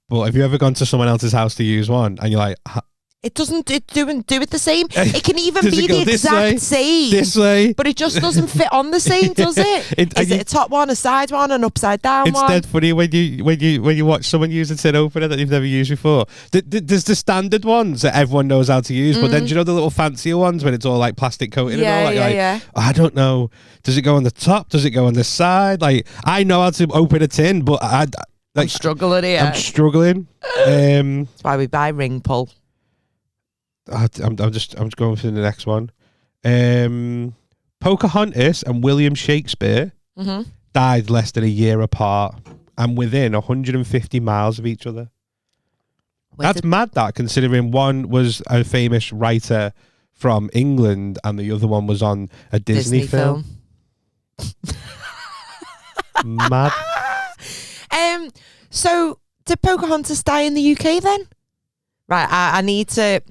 [SPEAKER 2] But have you ever gone to someone else's house to use one and you're like,
[SPEAKER 1] it doesn't do it the same. It can even
[SPEAKER 2] Does
[SPEAKER 1] be
[SPEAKER 2] it go
[SPEAKER 1] the exact same.
[SPEAKER 2] This way.
[SPEAKER 1] But it just doesn't fit on the same, does it? Is it a top one, a side one, an upside down one?
[SPEAKER 2] It's dead funny when you watch someone use a tin opener that you've never used before. There's the standard ones that everyone knows how to use, but then do you know the little fancier ones when it's all like plastic coated and all?
[SPEAKER 1] Yeah.
[SPEAKER 2] I don't know. Does it go on the top? Does it go on the side? Like, I know how to open a tin, but I'm
[SPEAKER 1] struggling here.
[SPEAKER 2] I'm struggling.
[SPEAKER 1] That's why we buy ring pull.
[SPEAKER 2] I'm going for the next one. Pocahontas and William Shakespeare died less than a year apart and within 150 miles of each other. That's mad, that, considering one was a famous writer from England and the other one was on a Disney film. Mad.
[SPEAKER 1] So did Pocahontas die in the UK then? Right, I need to.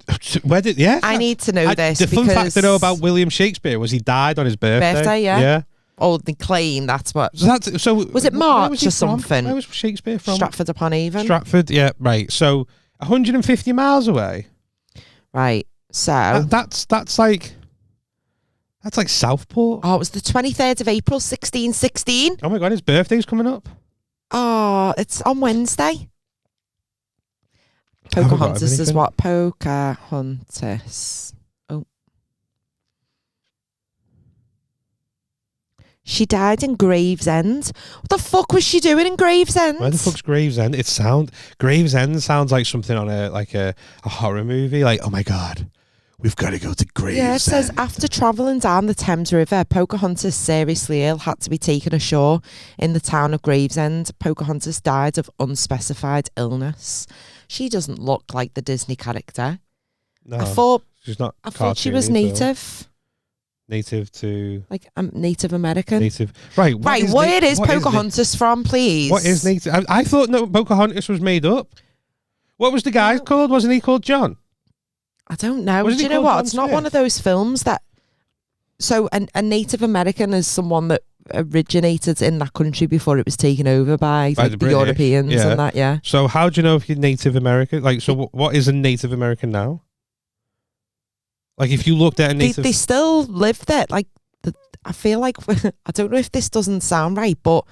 [SPEAKER 2] Where did? Yeah,
[SPEAKER 1] I need to know this.
[SPEAKER 2] The fun fact I know about William Shakespeare was he died on his birthday.
[SPEAKER 1] Yeah. Oh, the claim. That's what.
[SPEAKER 2] So
[SPEAKER 1] was it March or something?
[SPEAKER 2] Where was Shakespeare from?
[SPEAKER 1] Stratford upon Avon.
[SPEAKER 2] Stratford, yeah, right. So 150 miles away.
[SPEAKER 1] Right. So
[SPEAKER 2] that's like That's like Southport.
[SPEAKER 1] Oh, it was the 23rd of April, 1616.
[SPEAKER 2] Oh my God, his birthday's coming up.
[SPEAKER 1] Oh, it's on Wednesday.
[SPEAKER 2] I haven't got
[SPEAKER 1] Pocahontas is
[SPEAKER 2] anything.
[SPEAKER 1] what? Pocahontas. Oh. She died in Gravesend. What the fuck was she doing in Gravesend?
[SPEAKER 2] Where the fuck's Gravesend? Gravesend sounds like something on a horror movie. Like, oh my God, we've got to go to Gravesend.
[SPEAKER 1] Yeah, it says after travelling down the Thames River, Pocahontas, seriously ill, had to be taken ashore in the town of Gravesend. Pocahontas died of unspecified illness. She doesn't look like the Disney character.
[SPEAKER 2] No,
[SPEAKER 1] I thought
[SPEAKER 2] she's not.
[SPEAKER 1] I thought she
[SPEAKER 2] cartoony,
[SPEAKER 1] was
[SPEAKER 2] so-
[SPEAKER 1] native,
[SPEAKER 2] Native to
[SPEAKER 1] like Native American.
[SPEAKER 2] native. Right.
[SPEAKER 1] Right, where is Pocahontas from, please?
[SPEAKER 2] What is native? I thought no, Pocahontas was made up. What was the guy called? Wasn't he called John?
[SPEAKER 1] I don't know.
[SPEAKER 2] Wasn't
[SPEAKER 1] Do
[SPEAKER 2] he
[SPEAKER 1] you know
[SPEAKER 2] called
[SPEAKER 1] what?
[SPEAKER 2] John
[SPEAKER 1] It's not
[SPEAKER 2] Smith?
[SPEAKER 1] one of those films that. So, a Native American is someone that originated in that country before it was taken over by
[SPEAKER 2] By
[SPEAKER 1] like,
[SPEAKER 2] the
[SPEAKER 1] the
[SPEAKER 2] British,
[SPEAKER 1] Europeans
[SPEAKER 2] yeah.
[SPEAKER 1] and that. Yeah.
[SPEAKER 2] So how do you know if you're Native American? Like, so what is a Native American now? Like, if you looked at a Native,
[SPEAKER 1] They still live there. Like, I feel like I don't know if this doesn't sound right, but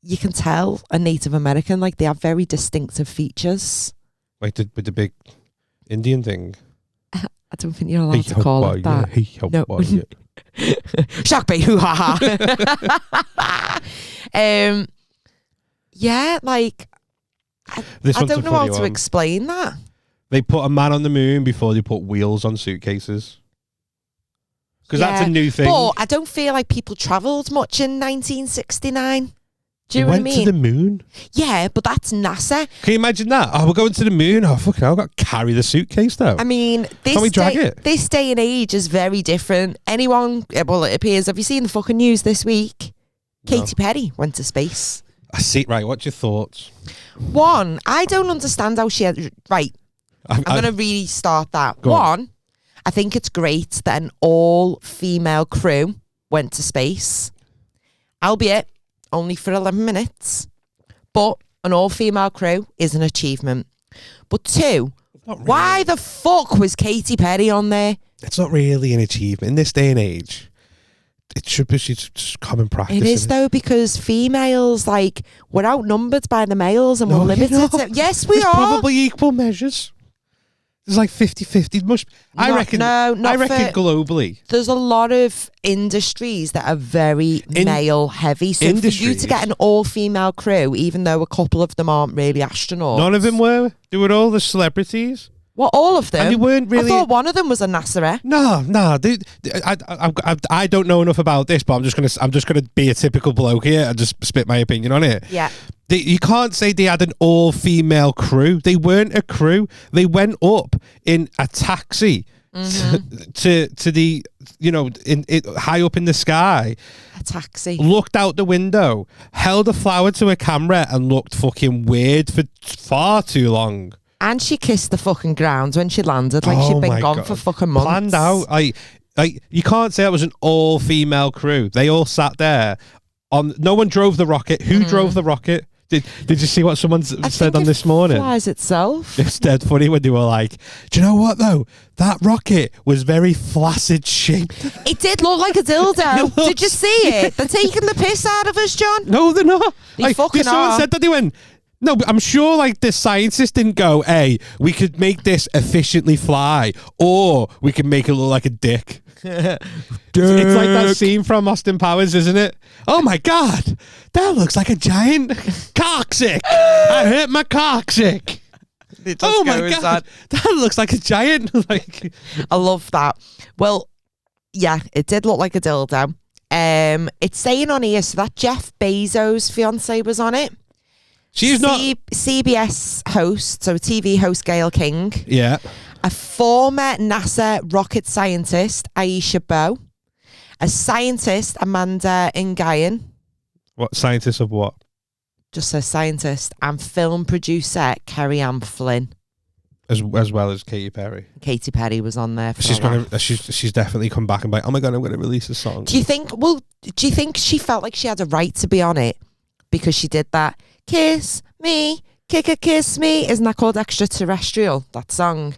[SPEAKER 1] you can tell a Native American, like they have very distinctive features.
[SPEAKER 2] like with the big Indian thing.
[SPEAKER 1] I don't think you're allowed to call it that. No. Shock me, hoo ha ha. Yeah, like I don't know how to
[SPEAKER 2] explain.
[SPEAKER 1] explain that.
[SPEAKER 2] They put a man on the moon before they put wheels on suitcases. Because that's a new thing.
[SPEAKER 1] But I don't feel like people travelled much in 1969. Do you know what I
[SPEAKER 2] went
[SPEAKER 1] mean?
[SPEAKER 2] to the moon.
[SPEAKER 1] Yeah, but that's NASA.
[SPEAKER 2] Can you imagine that? Oh, we're going to the moon. Oh, fucking hell, I've got to carry the suitcase though.
[SPEAKER 1] I mean,
[SPEAKER 2] Can't we drag it?
[SPEAKER 1] this day and age is very different. Anyone, well, it appears, have you seen the fucking news this week?
[SPEAKER 2] No.
[SPEAKER 1] Katy Perry went to space.
[SPEAKER 2] I see. Right, what's your thoughts?
[SPEAKER 1] One, I don't understand how she had, right, I'm going to really start that.
[SPEAKER 2] Go on.
[SPEAKER 1] One, I think it's great that an all-female crew went to space, albeit only for 11 minutes. But an all-female crew is an achievement. But two,
[SPEAKER 2] Not really.
[SPEAKER 1] why the fuck was Katy Perry on there?
[SPEAKER 2] It's not really an achievement in this day and age. It should be just common practice.
[SPEAKER 1] It is
[SPEAKER 2] isn't
[SPEAKER 1] though, because females, like, we're outnumbered by the males and
[SPEAKER 2] No,
[SPEAKER 1] we're
[SPEAKER 2] you're
[SPEAKER 1] limited.
[SPEAKER 2] not.
[SPEAKER 1] Yes, we
[SPEAKER 2] There's
[SPEAKER 1] are.
[SPEAKER 2] probably equal measures. There's like 50-50. I reckon globally.
[SPEAKER 1] There's a lot of industries that are very male heavy. So for you to get an all-female crew, even though a couple of them aren't really astronauts.
[SPEAKER 2] None of them were. They were all the celebrities.
[SPEAKER 1] Well, all of them.
[SPEAKER 2] And they weren't really.
[SPEAKER 1] I thought one of them was a NASA.
[SPEAKER 2] No. I don't know enough about this, but I'm just gonna be a typical bloke here and just spit my opinion on it.
[SPEAKER 1] Yeah.
[SPEAKER 2] You can't say they had an all-female crew. They weren't a crew. They went up in a taxi to the, high up in the sky.
[SPEAKER 1] A taxi.
[SPEAKER 2] Looked out the window, held a flower to a camera, and looked fucking weird for far too long.
[SPEAKER 1] And she kissed the fucking ground when she landed, like she'd been gone for fucking months.
[SPEAKER 2] Planned out. Like you can't say it was an all-female crew. They all sat there. No one drove the rocket. Who drove the rocket? Did you see what someone said on this morning?
[SPEAKER 1] It flies itself.
[SPEAKER 2] It's dead funny when they were like, do you know what though? That rocket was very flaccid shaped.
[SPEAKER 1] It did look like a dildo. Did you see it? They're taking the piss out of us, John.
[SPEAKER 2] No, they're not.
[SPEAKER 1] They fucking
[SPEAKER 2] someone
[SPEAKER 1] are.
[SPEAKER 2] said that they went, no, but I'm sure like the scientists didn't go, hey, we could make this efficiently fly, or we could make it look like a dick. It's like that scene from Austin Powers, isn't it? Oh my God, that looks like a giant coccyx. I hit my coccyx. Oh my God, that looks like a giant. Like,
[SPEAKER 1] I love that. Well, yeah, it did look like a dildo. It's saying on here, so that Jeff Bezos' fiance was on it.
[SPEAKER 2] She's not
[SPEAKER 1] CBS host, so TV host Gayle King.
[SPEAKER 2] Yeah.
[SPEAKER 1] A former NASA rocket scientist, Aisha Bowe. A scientist, Amanda Nguyen.
[SPEAKER 2] What scientist of what?
[SPEAKER 1] Just a scientist. And film producer, Kerry Ann Flynn.
[SPEAKER 2] As well as Katy Perry.
[SPEAKER 1] Katy Perry was on there. For
[SPEAKER 2] She's definitely come back and be like, oh my God, I'm going to release a song.
[SPEAKER 1] Do you think she felt like she had a right to be on it because she did that? Kiss me, kiss me. Isn't that called Extraterrestrial? That song.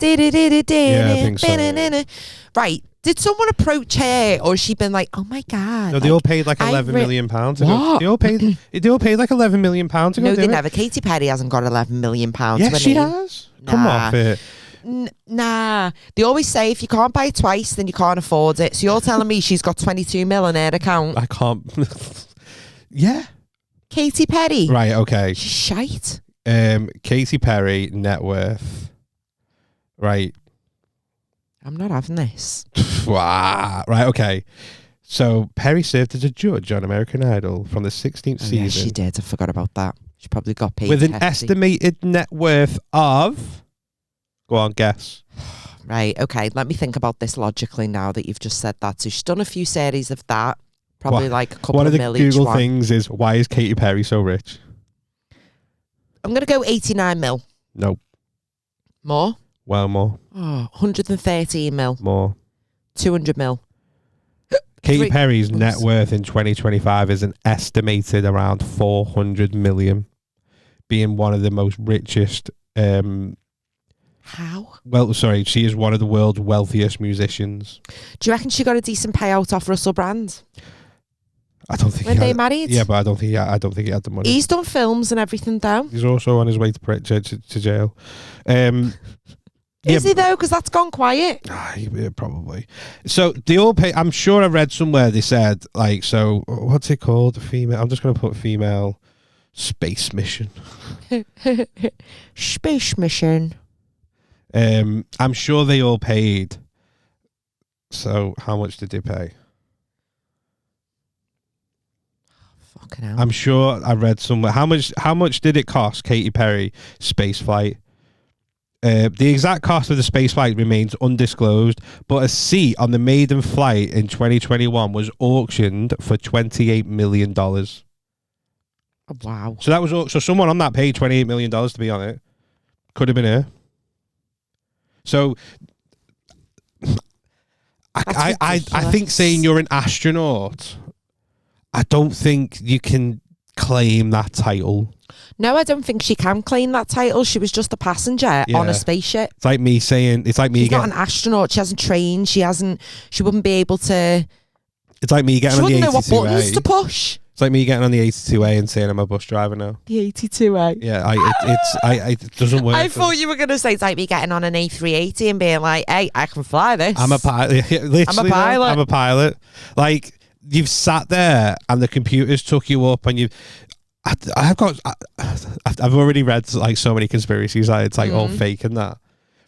[SPEAKER 2] Yeah, I think so.
[SPEAKER 1] Right. Did someone approach her, or has she been like, "Oh my god"?
[SPEAKER 2] No, they all paid like 11 million pounds.
[SPEAKER 1] What?
[SPEAKER 2] They all paid like 11 million pounds ago.
[SPEAKER 1] No, they never. Katy Perry hasn't got 11 million pounds.
[SPEAKER 2] Yes, she has.
[SPEAKER 1] Nah.
[SPEAKER 2] Come off it.
[SPEAKER 1] Nah. They always say if you can't buy it twice, then you can't afford it. So you're telling me she's got 22 mil in her account?
[SPEAKER 2] I can't. Yeah.
[SPEAKER 1] Katy Perry.
[SPEAKER 2] Right. Okay.
[SPEAKER 1] She's shite.
[SPEAKER 2] Katy Perry net worth. Right.
[SPEAKER 1] I'm not having this.
[SPEAKER 2] Wow. Right. Okay. So Perry served as a judge on American Idol from the 16th season.
[SPEAKER 1] Yes, she did. I forgot about that. She probably got paid
[SPEAKER 2] with an
[SPEAKER 1] hefty.
[SPEAKER 2] estimated net worth of. Go on, guess.
[SPEAKER 1] Right. Okay. Let me think about this logically now that you've just said that. So she's done a few series of that. Probably like a couple
[SPEAKER 2] one
[SPEAKER 1] of
[SPEAKER 2] the
[SPEAKER 1] mil each
[SPEAKER 2] Google
[SPEAKER 1] one.
[SPEAKER 2] things is, why is Katy Perry so rich?
[SPEAKER 1] I'm going to go 89 mil.
[SPEAKER 2] Nope.
[SPEAKER 1] More?
[SPEAKER 2] Well, more.
[SPEAKER 1] Oh, 113 mil.
[SPEAKER 2] More.
[SPEAKER 1] 200 mil.
[SPEAKER 2] Katy Perry's net worth in 2025 is an estimated around 400 million, being one of the most richest.
[SPEAKER 1] How?
[SPEAKER 2] Well, sorry, she is one of the world's wealthiest musicians.
[SPEAKER 1] Do you reckon she got a decent payout off Russell Brand
[SPEAKER 2] I don't think
[SPEAKER 1] when they married?
[SPEAKER 2] Yeah, but I don't think he had the money.
[SPEAKER 1] He's done films and everything though.
[SPEAKER 2] He's also on his way to jail.
[SPEAKER 1] Is he though? Because that's gone quiet.
[SPEAKER 2] Yeah, probably. So they all pay. I'm sure I read somewhere they said like, so what's it called? Female. I'm just going to put female space mission.
[SPEAKER 1] Space mission.
[SPEAKER 2] I'm sure they all paid. So how much did they pay?
[SPEAKER 1] Fucking hell.
[SPEAKER 2] I'm sure I read somewhere. How much did it cost Katy Perry space flight? The exact cost of the space flight remains undisclosed, but a seat on the maiden flight in 2021 was auctioned for $28 million.
[SPEAKER 1] Oh, wow.
[SPEAKER 2] So that was so someone on that paid $28 million to be on it. Could have been her. So I think saying you're an astronaut, I don't think you can claim that title.
[SPEAKER 1] No, I don't think she can claim that title. She was just a passenger on a spaceship.
[SPEAKER 2] It's like me saying, it's like me
[SPEAKER 1] She's not an astronaut. She hasn't trained. She wouldn't be able to.
[SPEAKER 2] It's like me getting on the 82A.
[SPEAKER 1] She wouldn't know what buttons to push.
[SPEAKER 2] It's like me getting on the 82A and saying I'm a bus driver now.
[SPEAKER 1] The 82A.
[SPEAKER 2] Yeah, it doesn't work.
[SPEAKER 1] I thought you were going to say it's like me getting on an A380 and being like, hey, I can fly this.
[SPEAKER 2] I'm a pilot. Literally,
[SPEAKER 1] I'm a pilot.
[SPEAKER 2] I'm a pilot. Like, you've sat there and the computers took you up and I've already read like so many conspiracies that it's like all fake and that.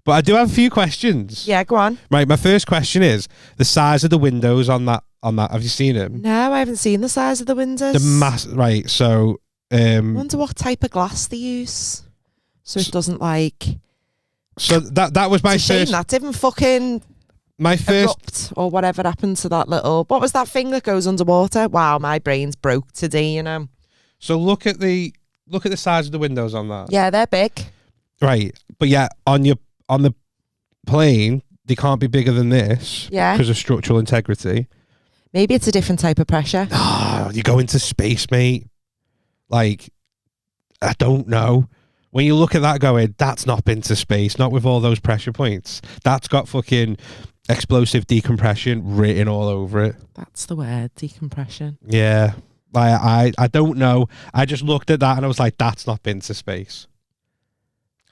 [SPEAKER 2] But I do have a few questions.
[SPEAKER 1] Yeah, go on.
[SPEAKER 2] Right, my first question is the size of the windows on that. Have you seen them?
[SPEAKER 1] No, I haven't seen the size of the windows.
[SPEAKER 2] Right, so
[SPEAKER 1] I wonder what type of glass they use. So it doesn't like.
[SPEAKER 2] So that was my
[SPEAKER 1] it's a shame
[SPEAKER 2] first.
[SPEAKER 1] that didn't fucking
[SPEAKER 2] My first.
[SPEAKER 1] erupt or whatever happened to that little. What was that thing that goes underwater? Wow, my brain's broke today, you know.
[SPEAKER 2] So look at the size of the windows on that.
[SPEAKER 1] Yeah, they're big.
[SPEAKER 2] Right, but yeah, on the plane, they can't be bigger than this.
[SPEAKER 1] Yeah.
[SPEAKER 2] Because of structural integrity.
[SPEAKER 1] Maybe it's a different type of pressure.
[SPEAKER 2] You go into space, mate. Like, I don't know. When you look at that going, that's not been to space, not with all those pressure points. That's got fucking explosive decompression written all over it.
[SPEAKER 1] That's the word, decompression.
[SPEAKER 2] Yeah. I don't know. I just looked at that and I was like, that's not been to space.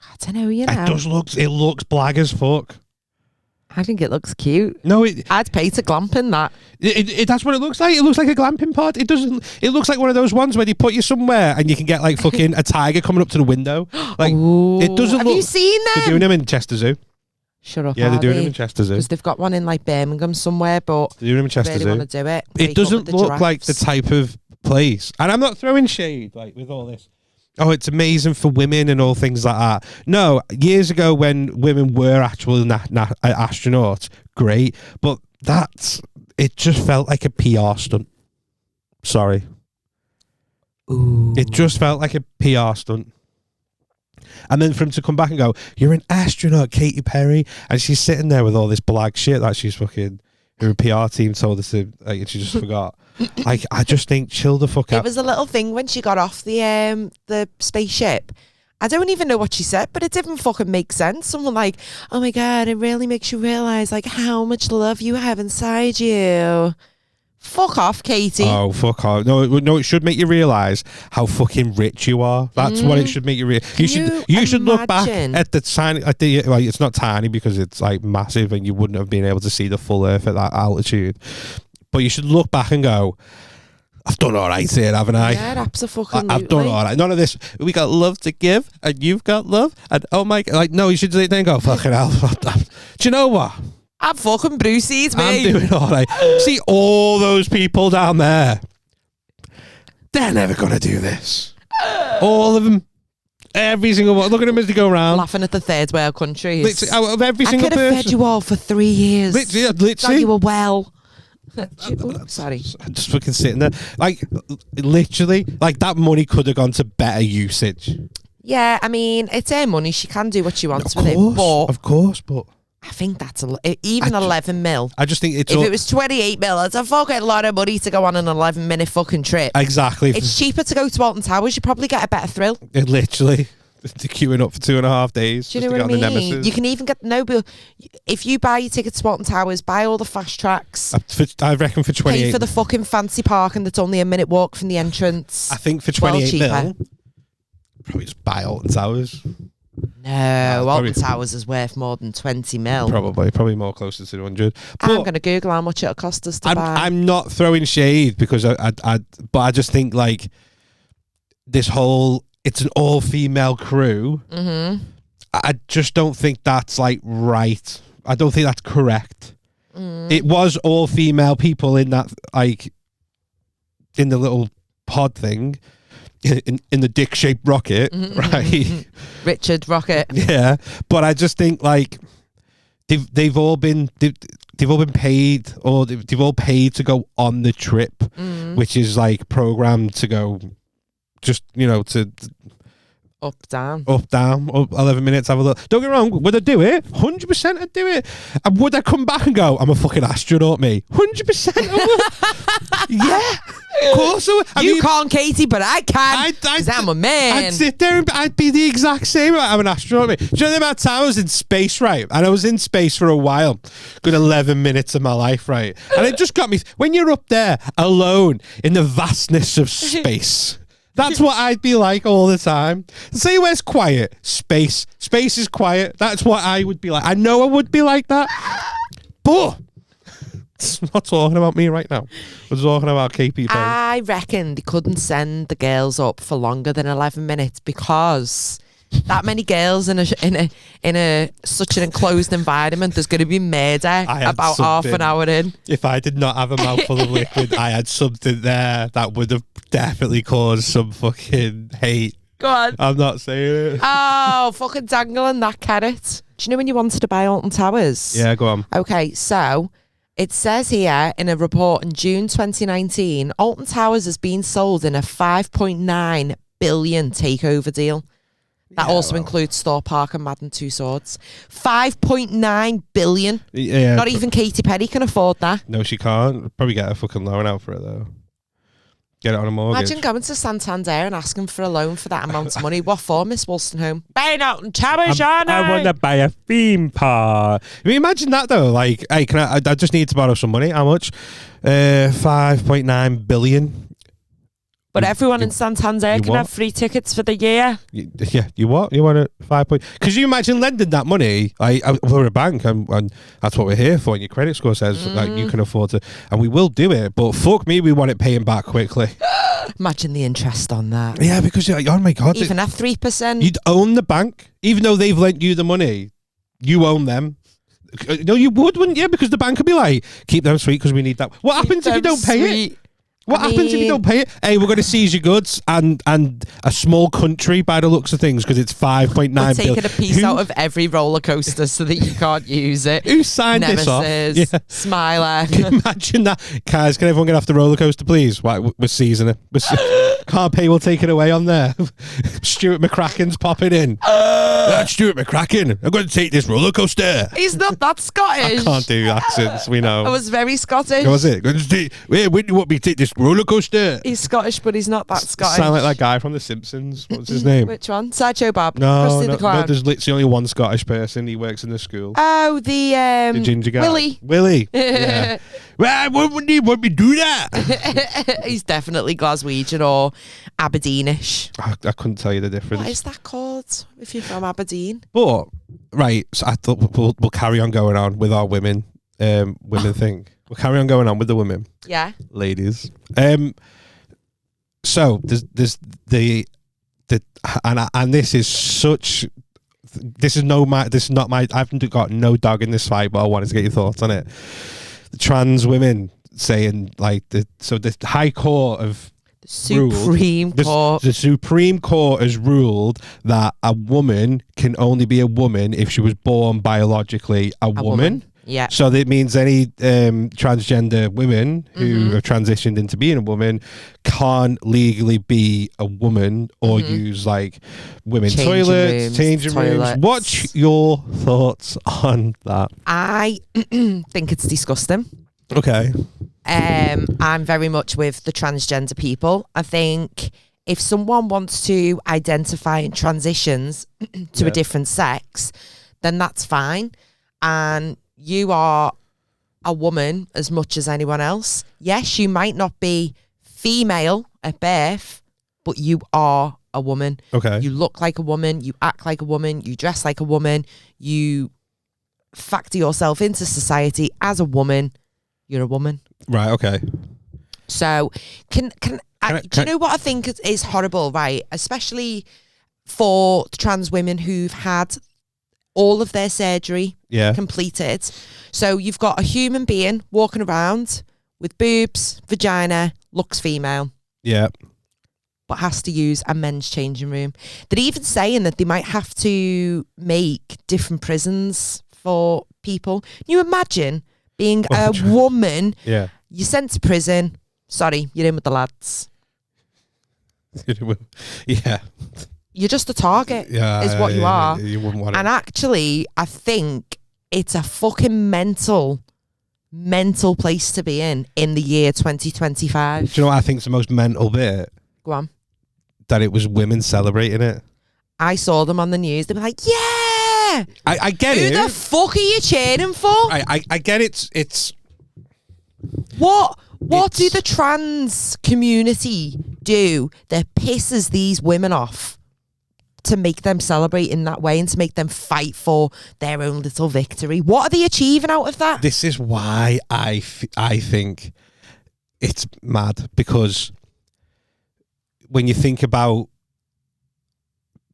[SPEAKER 1] I don't know, you know.
[SPEAKER 2] It looks blag as fuck.
[SPEAKER 1] I think it looks cute.
[SPEAKER 2] No,
[SPEAKER 1] I'd pay to glamp in that.
[SPEAKER 2] That's what it looks like. It looks like a glamping pod. It doesn't. It looks like one of those ones where they put you somewhere and you can get like fucking a tiger coming up to the window. Like
[SPEAKER 1] Ooh,
[SPEAKER 2] it doesn't.
[SPEAKER 1] Have
[SPEAKER 2] look,
[SPEAKER 1] you seen them?
[SPEAKER 2] They're doing them in Chester Zoo.
[SPEAKER 1] Shut up.
[SPEAKER 2] Yeah, they're doing them in Chester Zoo.
[SPEAKER 1] Because they've got one in like Birmingham somewhere, but
[SPEAKER 2] They're doing them in Chester
[SPEAKER 1] really
[SPEAKER 2] Zoo.
[SPEAKER 1] want to do it.
[SPEAKER 2] It doesn't look like the type of place. And I'm not throwing shade like with all this. Oh, it's amazing for women and all things like that. No, years ago when women were actual astronauts, great. But it just felt like a PR stunt. Sorry.
[SPEAKER 1] Ooh.
[SPEAKER 2] It just felt like a PR stunt. And then for him to come back and go, you're an astronaut, Katy Perry. And she's sitting there with all this blag shit that she's fucking, her PR team told her to, like, and she just forgot. I just think, chill the fuck out.
[SPEAKER 1] It was a little thing when she got off the spaceship, I don't even know what she said, but it didn't fucking make sense. Someone like, oh my God, it really makes you realise like how much love you have inside you. Fuck off, Katie.
[SPEAKER 2] Oh, fuck off. No, it should make you realise how fucking rich you are. That's what it should make you realise. You should look back at the tiny, well, it's not tiny because it's like massive and you wouldn't have been able to see the full Earth at that altitude. But you should look back and go, I've done all right here, haven't I?
[SPEAKER 1] Yeah, absolutely.
[SPEAKER 2] I've done all right. None of this, we got love to give and you've got love. And oh my God, like, no, you should then go, fucking hell. Do you know what?
[SPEAKER 1] I'm fucking Brucey's, mate.
[SPEAKER 2] I'm doing all right. See all those people down there. They're never going to do this. All of them. Every single one. Look at them as they go around.
[SPEAKER 1] Laughing at the third world countries.
[SPEAKER 2] Literally, out of every single person.
[SPEAKER 1] I could have fed you all for 3 years.
[SPEAKER 2] Literally.
[SPEAKER 1] Thought you were well. Sorry.
[SPEAKER 2] I'm just fucking sitting there. Like, literally, like that money could have gone to better usage.
[SPEAKER 1] Yeah, I mean, it's her money. She can do what she wants with it. But
[SPEAKER 2] of course, but
[SPEAKER 1] I think that's even 11 mil.
[SPEAKER 2] I just think it's...
[SPEAKER 1] If it was 28 mil, it's a fucking lot of money to go on an 11-minute fucking trip.
[SPEAKER 2] Exactly.
[SPEAKER 1] It's cheaper to go to Alton Towers. You probably get a better thrill.
[SPEAKER 2] Literally. To queuing up for 2.5 days.
[SPEAKER 1] Do you know what I mean? You can even get if you buy your tickets to Alton Towers, buy all the fast tracks.
[SPEAKER 2] I reckon for 28...
[SPEAKER 1] Pay for the fucking fancy parking that's only a minute walk from the entrance.
[SPEAKER 2] I think for 28 mil, probably just buy Alton Towers.
[SPEAKER 1] No, Alton Towers is worth more than 20 mil.
[SPEAKER 2] Probably more closer to 100.
[SPEAKER 1] I'm going to Google how much it'll cost us to buy.
[SPEAKER 2] I'm not throwing shade because but I just think like this whole, it's an all-female crew.
[SPEAKER 1] Mm-hmm.
[SPEAKER 2] I just don't think that's like right. I don't think that's correct. It was all female people in that, like, in the little pod thing. In the dick-shaped rocket, right?
[SPEAKER 1] Richard Rocket.
[SPEAKER 2] Yeah, but I just think like they've all been paid, or they've all paid to go on the trip, which is like programmed to go, just to
[SPEAKER 1] up down,
[SPEAKER 2] 11 minutes. Have a look. Don't get me wrong. Would I do it? 100%. I'd do it. And would I come back and go, I'm a fucking astronaut, me? 100%. Yeah. Of course I would.
[SPEAKER 1] You can't, Katie, but I can. Because I'm a man.
[SPEAKER 2] I'd sit there and I'd be the exact same. I'm an astronaut. Me. Do you know the amount of time I was in space, right? And I was in space for a while. Good 11 minutes of my life, right? And it just got me. When you're up there alone in the vastness of space, that's what I'd be like all the time. Say where's quiet? Space. Space is quiet. That's what I would be like. I know I would be like that. But I'm not talking about me right now. We're talking about KP.
[SPEAKER 1] I reckon they couldn't send the girls up for longer than 11 minutes because that many girls in a such an enclosed environment, there's going to be murder about half an hour in.
[SPEAKER 2] If I did not have a mouthful of liquid, I had something there that would have definitely caused some fucking hate.
[SPEAKER 1] Go on.
[SPEAKER 2] I'm not saying it.
[SPEAKER 1] Oh, fucking dangling that carrot. Do you know when you wanted to buy Alton Towers?
[SPEAKER 2] Yeah, go on.
[SPEAKER 1] Okay, so it says here in a report in June 2019, Alton Towers has been sold in a $5.9 billion takeover deal. That also includes Store Park and Madden Tussauds. $5.9 billion.
[SPEAKER 2] Yeah.
[SPEAKER 1] Not even Katy Perry can afford that.
[SPEAKER 2] No, she can't. Probably get a fucking loan out for it though. Get it on a mortgage.
[SPEAKER 1] Imagine going to Santander and asking for a loan for that amount of money. What for, Miss Wolstenholme? Buying Alton Towers,
[SPEAKER 2] I want to buy a theme park. I mean, imagine that though. Like, hey, I just need to borrow some money. How much? 5.9 billion.
[SPEAKER 1] But everyone in Santander can have free tickets for the year.
[SPEAKER 2] Yeah, you what? You want a 5 point? Because you imagine lending that money, we're a bank, and that's what we're here for. And your credit score says like you can afford to, and we will do it. But fuck me, we want it paying back quickly.
[SPEAKER 1] Imagine the interest on that.
[SPEAKER 2] Yeah, because you're like, oh my god,
[SPEAKER 1] even at 3%,
[SPEAKER 2] you'd own the bank, even though they've lent you the money. You own them. No, you would, wouldn't you? Because the bank would be like, keep them sweet because we need that. What happens if you don't pay it? What happens if you don't pay it? Hey, we're going to seize your goods and a small country by the looks of things because it's 5.9 billion.
[SPEAKER 1] Taking a piece out of every roller coaster so that you can't use it.
[SPEAKER 2] Who signed this off?
[SPEAKER 1] Yeah. Smiler.
[SPEAKER 2] Can you imagine that? Guys, can everyone get off the roller coaster, please? We're seizing it. Can't pay, we'll take it away on there. Stuart McCracken's popping in. Stuart McCracken, I'm going to take this roller coaster.
[SPEAKER 1] He's not that Scottish.
[SPEAKER 2] I can't do accents, we know.
[SPEAKER 1] I was very Scottish.
[SPEAKER 2] Was it? When do you want me to take this this roller coaster.
[SPEAKER 1] He's Scottish, but he's not that Scottish.
[SPEAKER 2] Sound like that guy from The Simpsons. What's his name?
[SPEAKER 1] Which one? Sideshow Bob.
[SPEAKER 2] No,
[SPEAKER 1] Krusty the Clown.
[SPEAKER 2] no, there's literally only one Scottish person. He works in the school.
[SPEAKER 1] Oh, the
[SPEAKER 2] ginger guy.
[SPEAKER 1] Willie.
[SPEAKER 2] Willie. Yeah. Well, why would he want me to do that?
[SPEAKER 1] He's definitely Glaswegian or Aberdeenish.
[SPEAKER 2] I couldn't tell you the difference.
[SPEAKER 1] What is that called if you're from Aberdeen?
[SPEAKER 2] But, right, so I thought we'll carry on going on with our women thing. We'll carry on going on with the women.
[SPEAKER 1] Yeah.
[SPEAKER 2] Ladies. So there's the and this is such. This is not my. I've got no dog in this fight, but I wanted to get your thoughts on it. The trans women saying like the High Court of
[SPEAKER 1] Supreme Court.
[SPEAKER 2] The Supreme Court has ruled that a woman can only be a woman if she was born biologically a woman.
[SPEAKER 1] Yeah.
[SPEAKER 2] So that means any transgender women who have transitioned into being a woman can't legally be a woman or use like women's toilets, changing rooms. What's your thoughts on that?
[SPEAKER 1] I think it's disgusting.
[SPEAKER 2] Okay.
[SPEAKER 1] I'm very much with the transgender people. I think if someone wants to identify and transitions to a different sex, then that's fine. And you are a woman as much as anyone else. Yes, you might not be female at birth, but you are a woman.
[SPEAKER 2] Okay.
[SPEAKER 1] You look like a woman, you act like a woman, you dress like a woman, you factor yourself into society as a woman. You're a woman.
[SPEAKER 2] Right, okay.
[SPEAKER 1] So do you know what I think is horrible, right? Especially for trans women who've had all of their surgery completed. So you've got a human being walking around with boobs, vagina, looks female.
[SPEAKER 2] Yeah.
[SPEAKER 1] But has to use a men's changing room. They're even saying that they might have to make different prisons for people. Can you imagine being a woman?
[SPEAKER 2] Yeah.
[SPEAKER 1] You're sent to prison. Sorry, you're in with the lads.
[SPEAKER 2] Yeah.
[SPEAKER 1] You're just a target, is what you are.
[SPEAKER 2] You wouldn't want it.
[SPEAKER 1] And actually, I think it's a fucking mental place to be in the year 2025.
[SPEAKER 2] Do you know what I think's the most mental bit?
[SPEAKER 1] Go on.
[SPEAKER 2] That it was women celebrating it.
[SPEAKER 1] I saw them on the news. They were like, yeah!
[SPEAKER 2] I get it.
[SPEAKER 1] Who the fuck are you cheering for?
[SPEAKER 2] I get it's...
[SPEAKER 1] What do the trans community do that pisses these women off to make them celebrate in that way and to make them fight for their own little victory? What are they achieving out of that?
[SPEAKER 2] This is why I think it's mad, because when you think about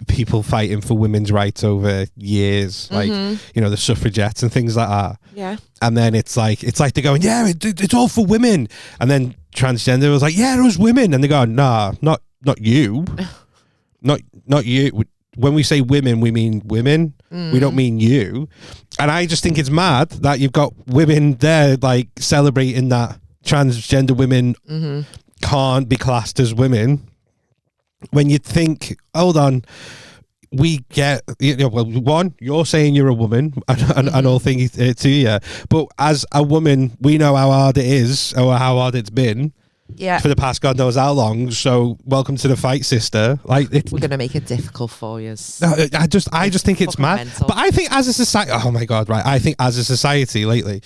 [SPEAKER 2] people fighting for women's rights over years, like, you know, the suffragettes and things like that.
[SPEAKER 1] Yeah.
[SPEAKER 2] And then it's like they're going, yeah, it's all for women. And then transgender was like, yeah, it was women. And they go, nah, not you. Not you. When we say women, we mean women. We don't mean you. And I just think it's mad that you've got women there like celebrating that transgender women can't be classed as women. When you think, hold on, we get, you know, well, one, you're saying you're a woman and all things to you. But as a woman, we know how hard it is or how hard it's been.
[SPEAKER 1] Yeah.
[SPEAKER 2] For the past God knows how long. So welcome to the fight, sister. Like
[SPEAKER 1] we're gonna make it difficult for you.
[SPEAKER 2] No, I just think it's mad.
[SPEAKER 1] Mental.
[SPEAKER 2] But I think as a society, oh my God, right? I think as a society lately,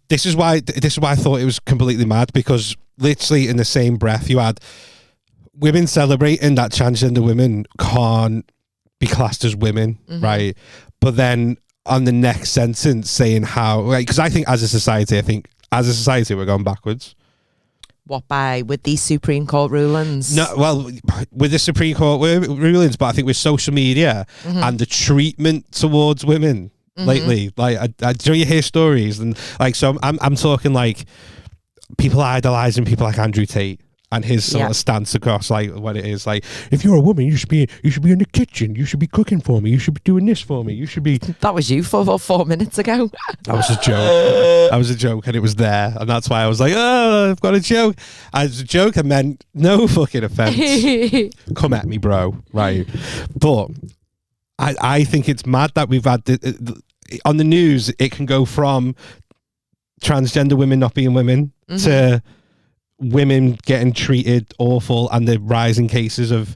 [SPEAKER 2] this is why I thought it was completely mad, because literally in the same breath you had women celebrating that transgender women can't be classed as women, right? But then on the next sentence saying how, right? Because I think as a society we're going backwards.
[SPEAKER 1] What, with these Supreme Court rulings?
[SPEAKER 2] No, well, with the Supreme Court rulings, but I think with social media and the treatment towards women lately, like, do you hear stories and like, so I'm talking like people idolizing people like Andrew Tate and his sort of stance across like what it is. Like, if you're a woman, you should be in the kitchen. You should be cooking for me. You should be doing this for me. You should be.
[SPEAKER 1] That was you for 4 minutes ago.
[SPEAKER 2] That was a joke. That was a joke, and it was there, and that's why I was like, oh, I've got a joke. As a joke, I meant no fucking offense. Come at me, bro. Right, but I think it's mad that we've had on the news. It can go from transgender women not being women to women getting treated awful and the rising cases of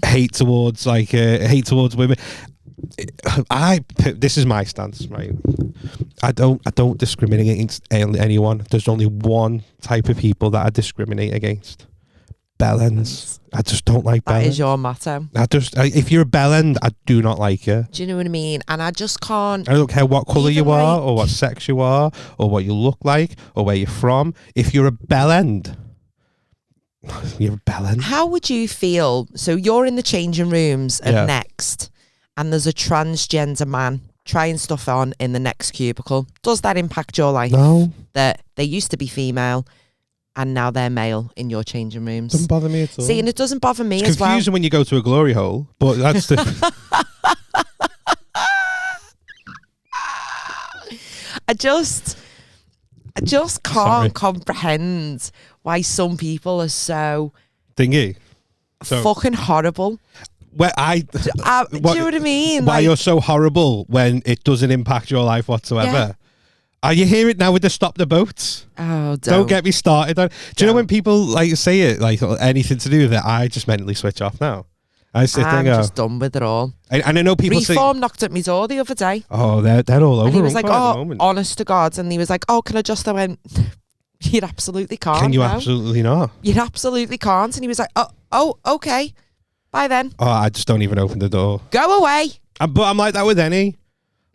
[SPEAKER 2] hate towards women. This is my stance, right? I don't discriminate against anyone. There's only one type of people that I discriminate against. Bellends. I just don't like bellends. That
[SPEAKER 1] is your motto.
[SPEAKER 2] If you're a bellend, I do not like you.
[SPEAKER 1] Do you know what I mean? And I just can't.
[SPEAKER 2] I don't care what colour you are, or what sex you are, or what you look like, or where you're from. If you're a bellend, you're a bellend.
[SPEAKER 1] How would you feel? So you're in the changing rooms of Next, and there's a transgender man trying stuff on in the Next cubicle. Does that impact your life?
[SPEAKER 2] No.
[SPEAKER 1] That they used to be female and now they're male in your changing rooms.
[SPEAKER 2] Doesn't bother me at all.
[SPEAKER 1] See, and it doesn't bother me as well.
[SPEAKER 2] It's confusing when you go to a glory hole, but that's the...
[SPEAKER 1] I just can't comprehend why some people are so...
[SPEAKER 2] Thingy?
[SPEAKER 1] Fucking horrible.
[SPEAKER 2] Well,
[SPEAKER 1] do you know what I mean?
[SPEAKER 2] Why you're so horrible when it doesn't impact your life whatsoever? Yeah. Are you hear it now with the stop the boats?
[SPEAKER 1] Oh,
[SPEAKER 2] don't get me started on. Do you know when people like say it, like anything to do with it? I just mentally switch off now. I'm
[SPEAKER 1] just done with it all.
[SPEAKER 2] And I know people
[SPEAKER 1] Reform knocked at my door the other day.
[SPEAKER 2] Oh, they're all over.
[SPEAKER 1] And he was like, "Oh, honest to God," and he was like, "Oh, can I just?" I went, "You absolutely can't."
[SPEAKER 2] Can you absolutely not?
[SPEAKER 1] You absolutely can't. And he was like, "Oh, okay, bye then."
[SPEAKER 2] Oh, I just don't even open the door.
[SPEAKER 1] Go away.
[SPEAKER 2] But I'm like that with any.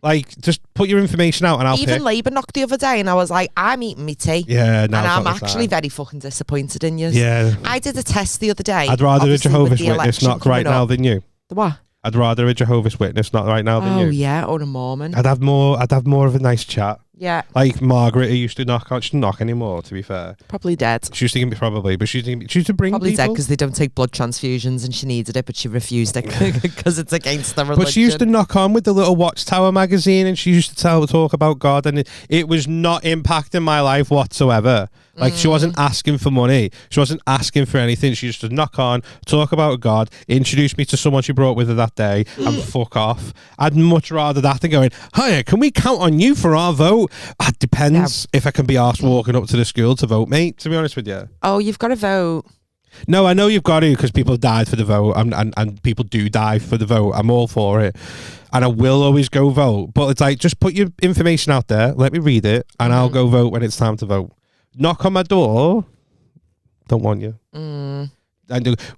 [SPEAKER 2] Like, just put your information out and I'll
[SPEAKER 1] Even Labour knocked the other day and I was like, I'm eating my tea.
[SPEAKER 2] Yeah,
[SPEAKER 1] and I'm actually very fucking disappointed in you.
[SPEAKER 2] Yeah.
[SPEAKER 1] I did a test the other day.
[SPEAKER 2] I'd rather a Jehovah's Witness knock right now than you.
[SPEAKER 1] The what?
[SPEAKER 2] I'd rather a Jehovah's Witness knock right now than you.
[SPEAKER 1] Oh, yeah, or a Mormon.
[SPEAKER 2] I'd have more of a nice chat.
[SPEAKER 1] Yeah.
[SPEAKER 2] Like Margaret, who used to knock on, she doesn't knock anymore, to be fair.
[SPEAKER 1] Probably dead.
[SPEAKER 2] She used to probably, but she used to bring
[SPEAKER 1] probably
[SPEAKER 2] people.
[SPEAKER 1] Dead because they don't take blood transfusions and she needed it, but she refused it because it's against the religion.
[SPEAKER 2] But she used to knock on with the little Watchtower magazine and she used to talk about God, and it was not impacting my life whatsoever. Like, she wasn't asking for money. She wasn't asking for anything. She used to knock on, talk about God, introduce me to someone she brought with her that day, and fuck off. I'd much rather that than going, hiya, can we count on you for our vote? It depends if I can be asked walking up to the school to vote, mate, to be honest with you.
[SPEAKER 1] Oh, you've got to vote.
[SPEAKER 2] No, I know you've got to, because people died for the vote, and people do die for the vote. I'm all for it. And I will always go vote. But it's like, just put your information out there, let me read it, and I'll go vote when it's time to vote. Knock on my door, don't want you. And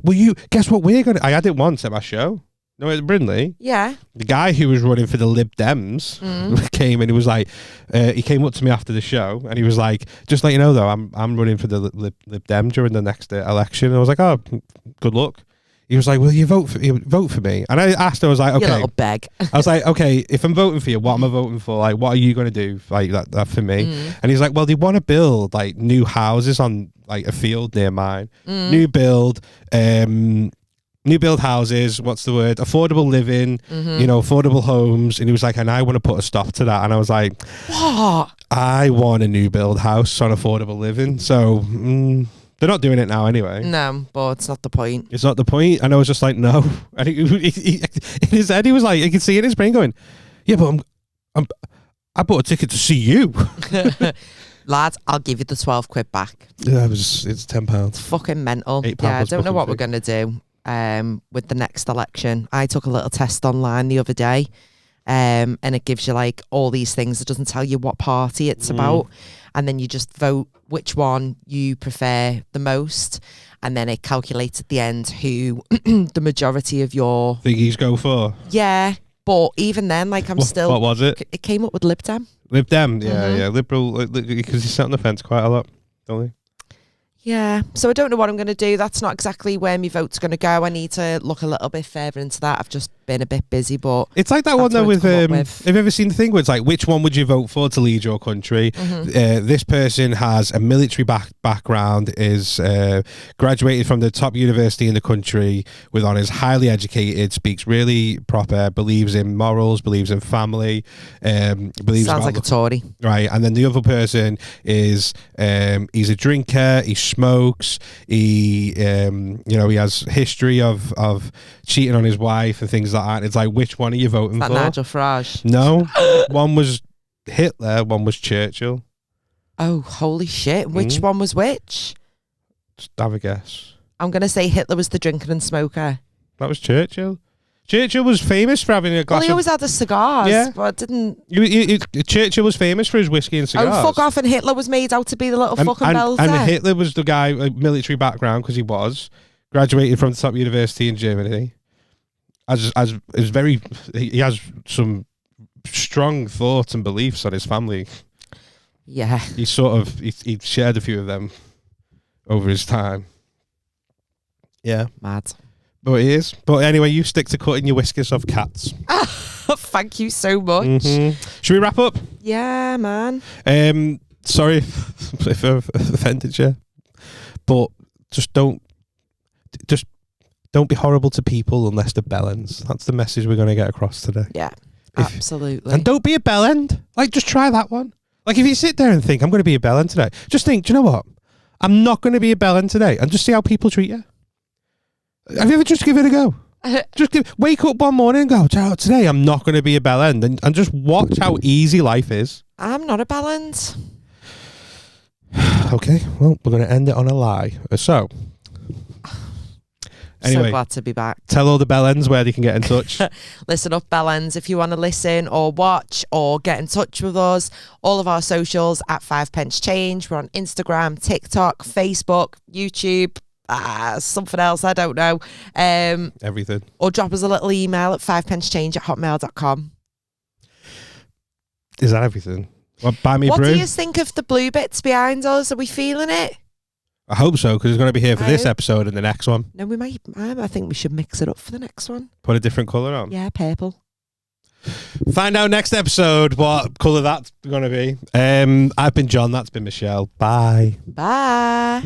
[SPEAKER 2] will you guess what we're gonna? I had it once at my show. No, at Brindley.
[SPEAKER 1] Yeah.
[SPEAKER 2] The guy who was running for the Lib Dems came and he was like, he came up to me after the show and he was like, just let you know though, I'm running for the Lib Dem during the next election. And I was like, oh, good luck. He was like, will you vote for me? And I asked him, I was like, okay.
[SPEAKER 1] You little beg.
[SPEAKER 2] I was like, okay, if I'm voting for you, what am I voting for? Like, what are you going to do like that for me? And he's like, well, they want to build like new houses on like a field near mine. New build houses, what's the word? Affordable living, affordable homes. And he was like, and I want to put a stop to that. And I was like,
[SPEAKER 1] what?
[SPEAKER 2] I want a new build house on affordable living. So... they're not doing it now anyway.
[SPEAKER 1] No, but it's not the point.
[SPEAKER 2] It's not the point. And I was just like, no. And in his head, he was like, you can see in his brain going, yeah, but I bought a ticket to see you.
[SPEAKER 1] Lads, I'll give you the 12 quid back.
[SPEAKER 2] Yeah, it's £10.
[SPEAKER 1] It's fucking mental.
[SPEAKER 2] £8
[SPEAKER 1] yeah, I don't know what we're going to do with the next election. I took a little test online the other day. And it gives you like all these things. It doesn't tell you what party it's about. And then you just vote which one you prefer the most. And then it calculates at the end who the majority of your
[SPEAKER 2] thingies go for.
[SPEAKER 1] Yeah. But even then, like still...
[SPEAKER 2] What was it?
[SPEAKER 1] It came up with Lib Dem.
[SPEAKER 2] Lib Dem, yeah. Liberal, because he's sat on the fence quite a lot, don't he?
[SPEAKER 1] Yeah, so I don't know what I'm going to do. That's not exactly where my vote's going to go. I need to look a little bit further into that. I've just been a bit busy, but...
[SPEAKER 2] It's like that one though with... have you ever seen the thing where it's like, which one would you vote for to lead your country? This person has a military background, is graduated from the top university in the country with honours, highly educated, speaks really proper, believes in morals, believes in family, believes...
[SPEAKER 1] Sounds like a Tory.
[SPEAKER 2] Right, and then the other person is, he's a drinker, he smokes, he he has history of cheating on his wife and things like that. It's like, which one are you voting for?
[SPEAKER 1] Nigel Farage.
[SPEAKER 2] No, one was Hitler, one was Churchill.
[SPEAKER 1] Oh, holy shit. Which one was which?
[SPEAKER 2] Just have a guess.
[SPEAKER 1] I'm going to say Hitler was the drinker and smoker.
[SPEAKER 2] That was Churchill. Churchill was famous for having a glass.
[SPEAKER 1] Well, he always had the cigars,
[SPEAKER 2] Yeah.
[SPEAKER 1] but didn't.
[SPEAKER 2] Churchill was famous for his whiskey and cigars.
[SPEAKER 1] Oh, fuck off! And Hitler was made out to be the little fucking belter.
[SPEAKER 2] And Hitler was the guy, military background, because he was graduated from the top university in Germany. He has some strong thoughts and beliefs on his family.
[SPEAKER 1] Yeah,
[SPEAKER 2] He shared a few of them over his time. Yeah,
[SPEAKER 1] mad.
[SPEAKER 2] but it is. But anyway, you stick to cutting your whiskers off cats.
[SPEAKER 1] Thank you so much.
[SPEAKER 2] Mm-hmm. Should we wrap up?
[SPEAKER 1] Yeah, man.
[SPEAKER 2] Sorry if I've offended you, but just don't be horrible to people unless they're bellends. That's the message we're going to get across today.
[SPEAKER 1] Yeah, absolutely.
[SPEAKER 2] And don't be a bellend. Like, just try that one. Like, if you sit there and think, I'm going to be a bellend today, just think, do you know what? I'm not going to be a bellend today, and just see how people treat you. Have you ever just give it a go? Wake up one morning and go, today I'm not going to be a bellend, and just watch how easy life is.
[SPEAKER 1] I'm not a bellend.
[SPEAKER 2] Okay, well, we're going to end it on a lie. So, anyway,
[SPEAKER 1] So glad to be back.
[SPEAKER 2] Tell all the bellends where they can get in touch.
[SPEAKER 1] Listen up, bellends. If you want to listen or watch or get in touch with us, all of our socials at 5 pence change. We're on Instagram, TikTok, Facebook, YouTube, something else, I don't know.
[SPEAKER 2] Everything.
[SPEAKER 1] Or drop us a little email at 5pencechange@hotmail.com.
[SPEAKER 2] Is that everything? Well, buy me a
[SPEAKER 1] What
[SPEAKER 2] brew.
[SPEAKER 1] do you think of the blue bits behind us? Are we feeling it?
[SPEAKER 2] I hope so, because it's going to be here for
[SPEAKER 1] I
[SPEAKER 2] this
[SPEAKER 1] hope-
[SPEAKER 2] episode and the next one.
[SPEAKER 1] No, we might. I think we should mix it up for the next one.
[SPEAKER 2] Put a different colour on.
[SPEAKER 1] Yeah, purple.
[SPEAKER 2] Find out next episode what colour that's going to be. I've been John, that's been Michelle. Bye.
[SPEAKER 1] Bye.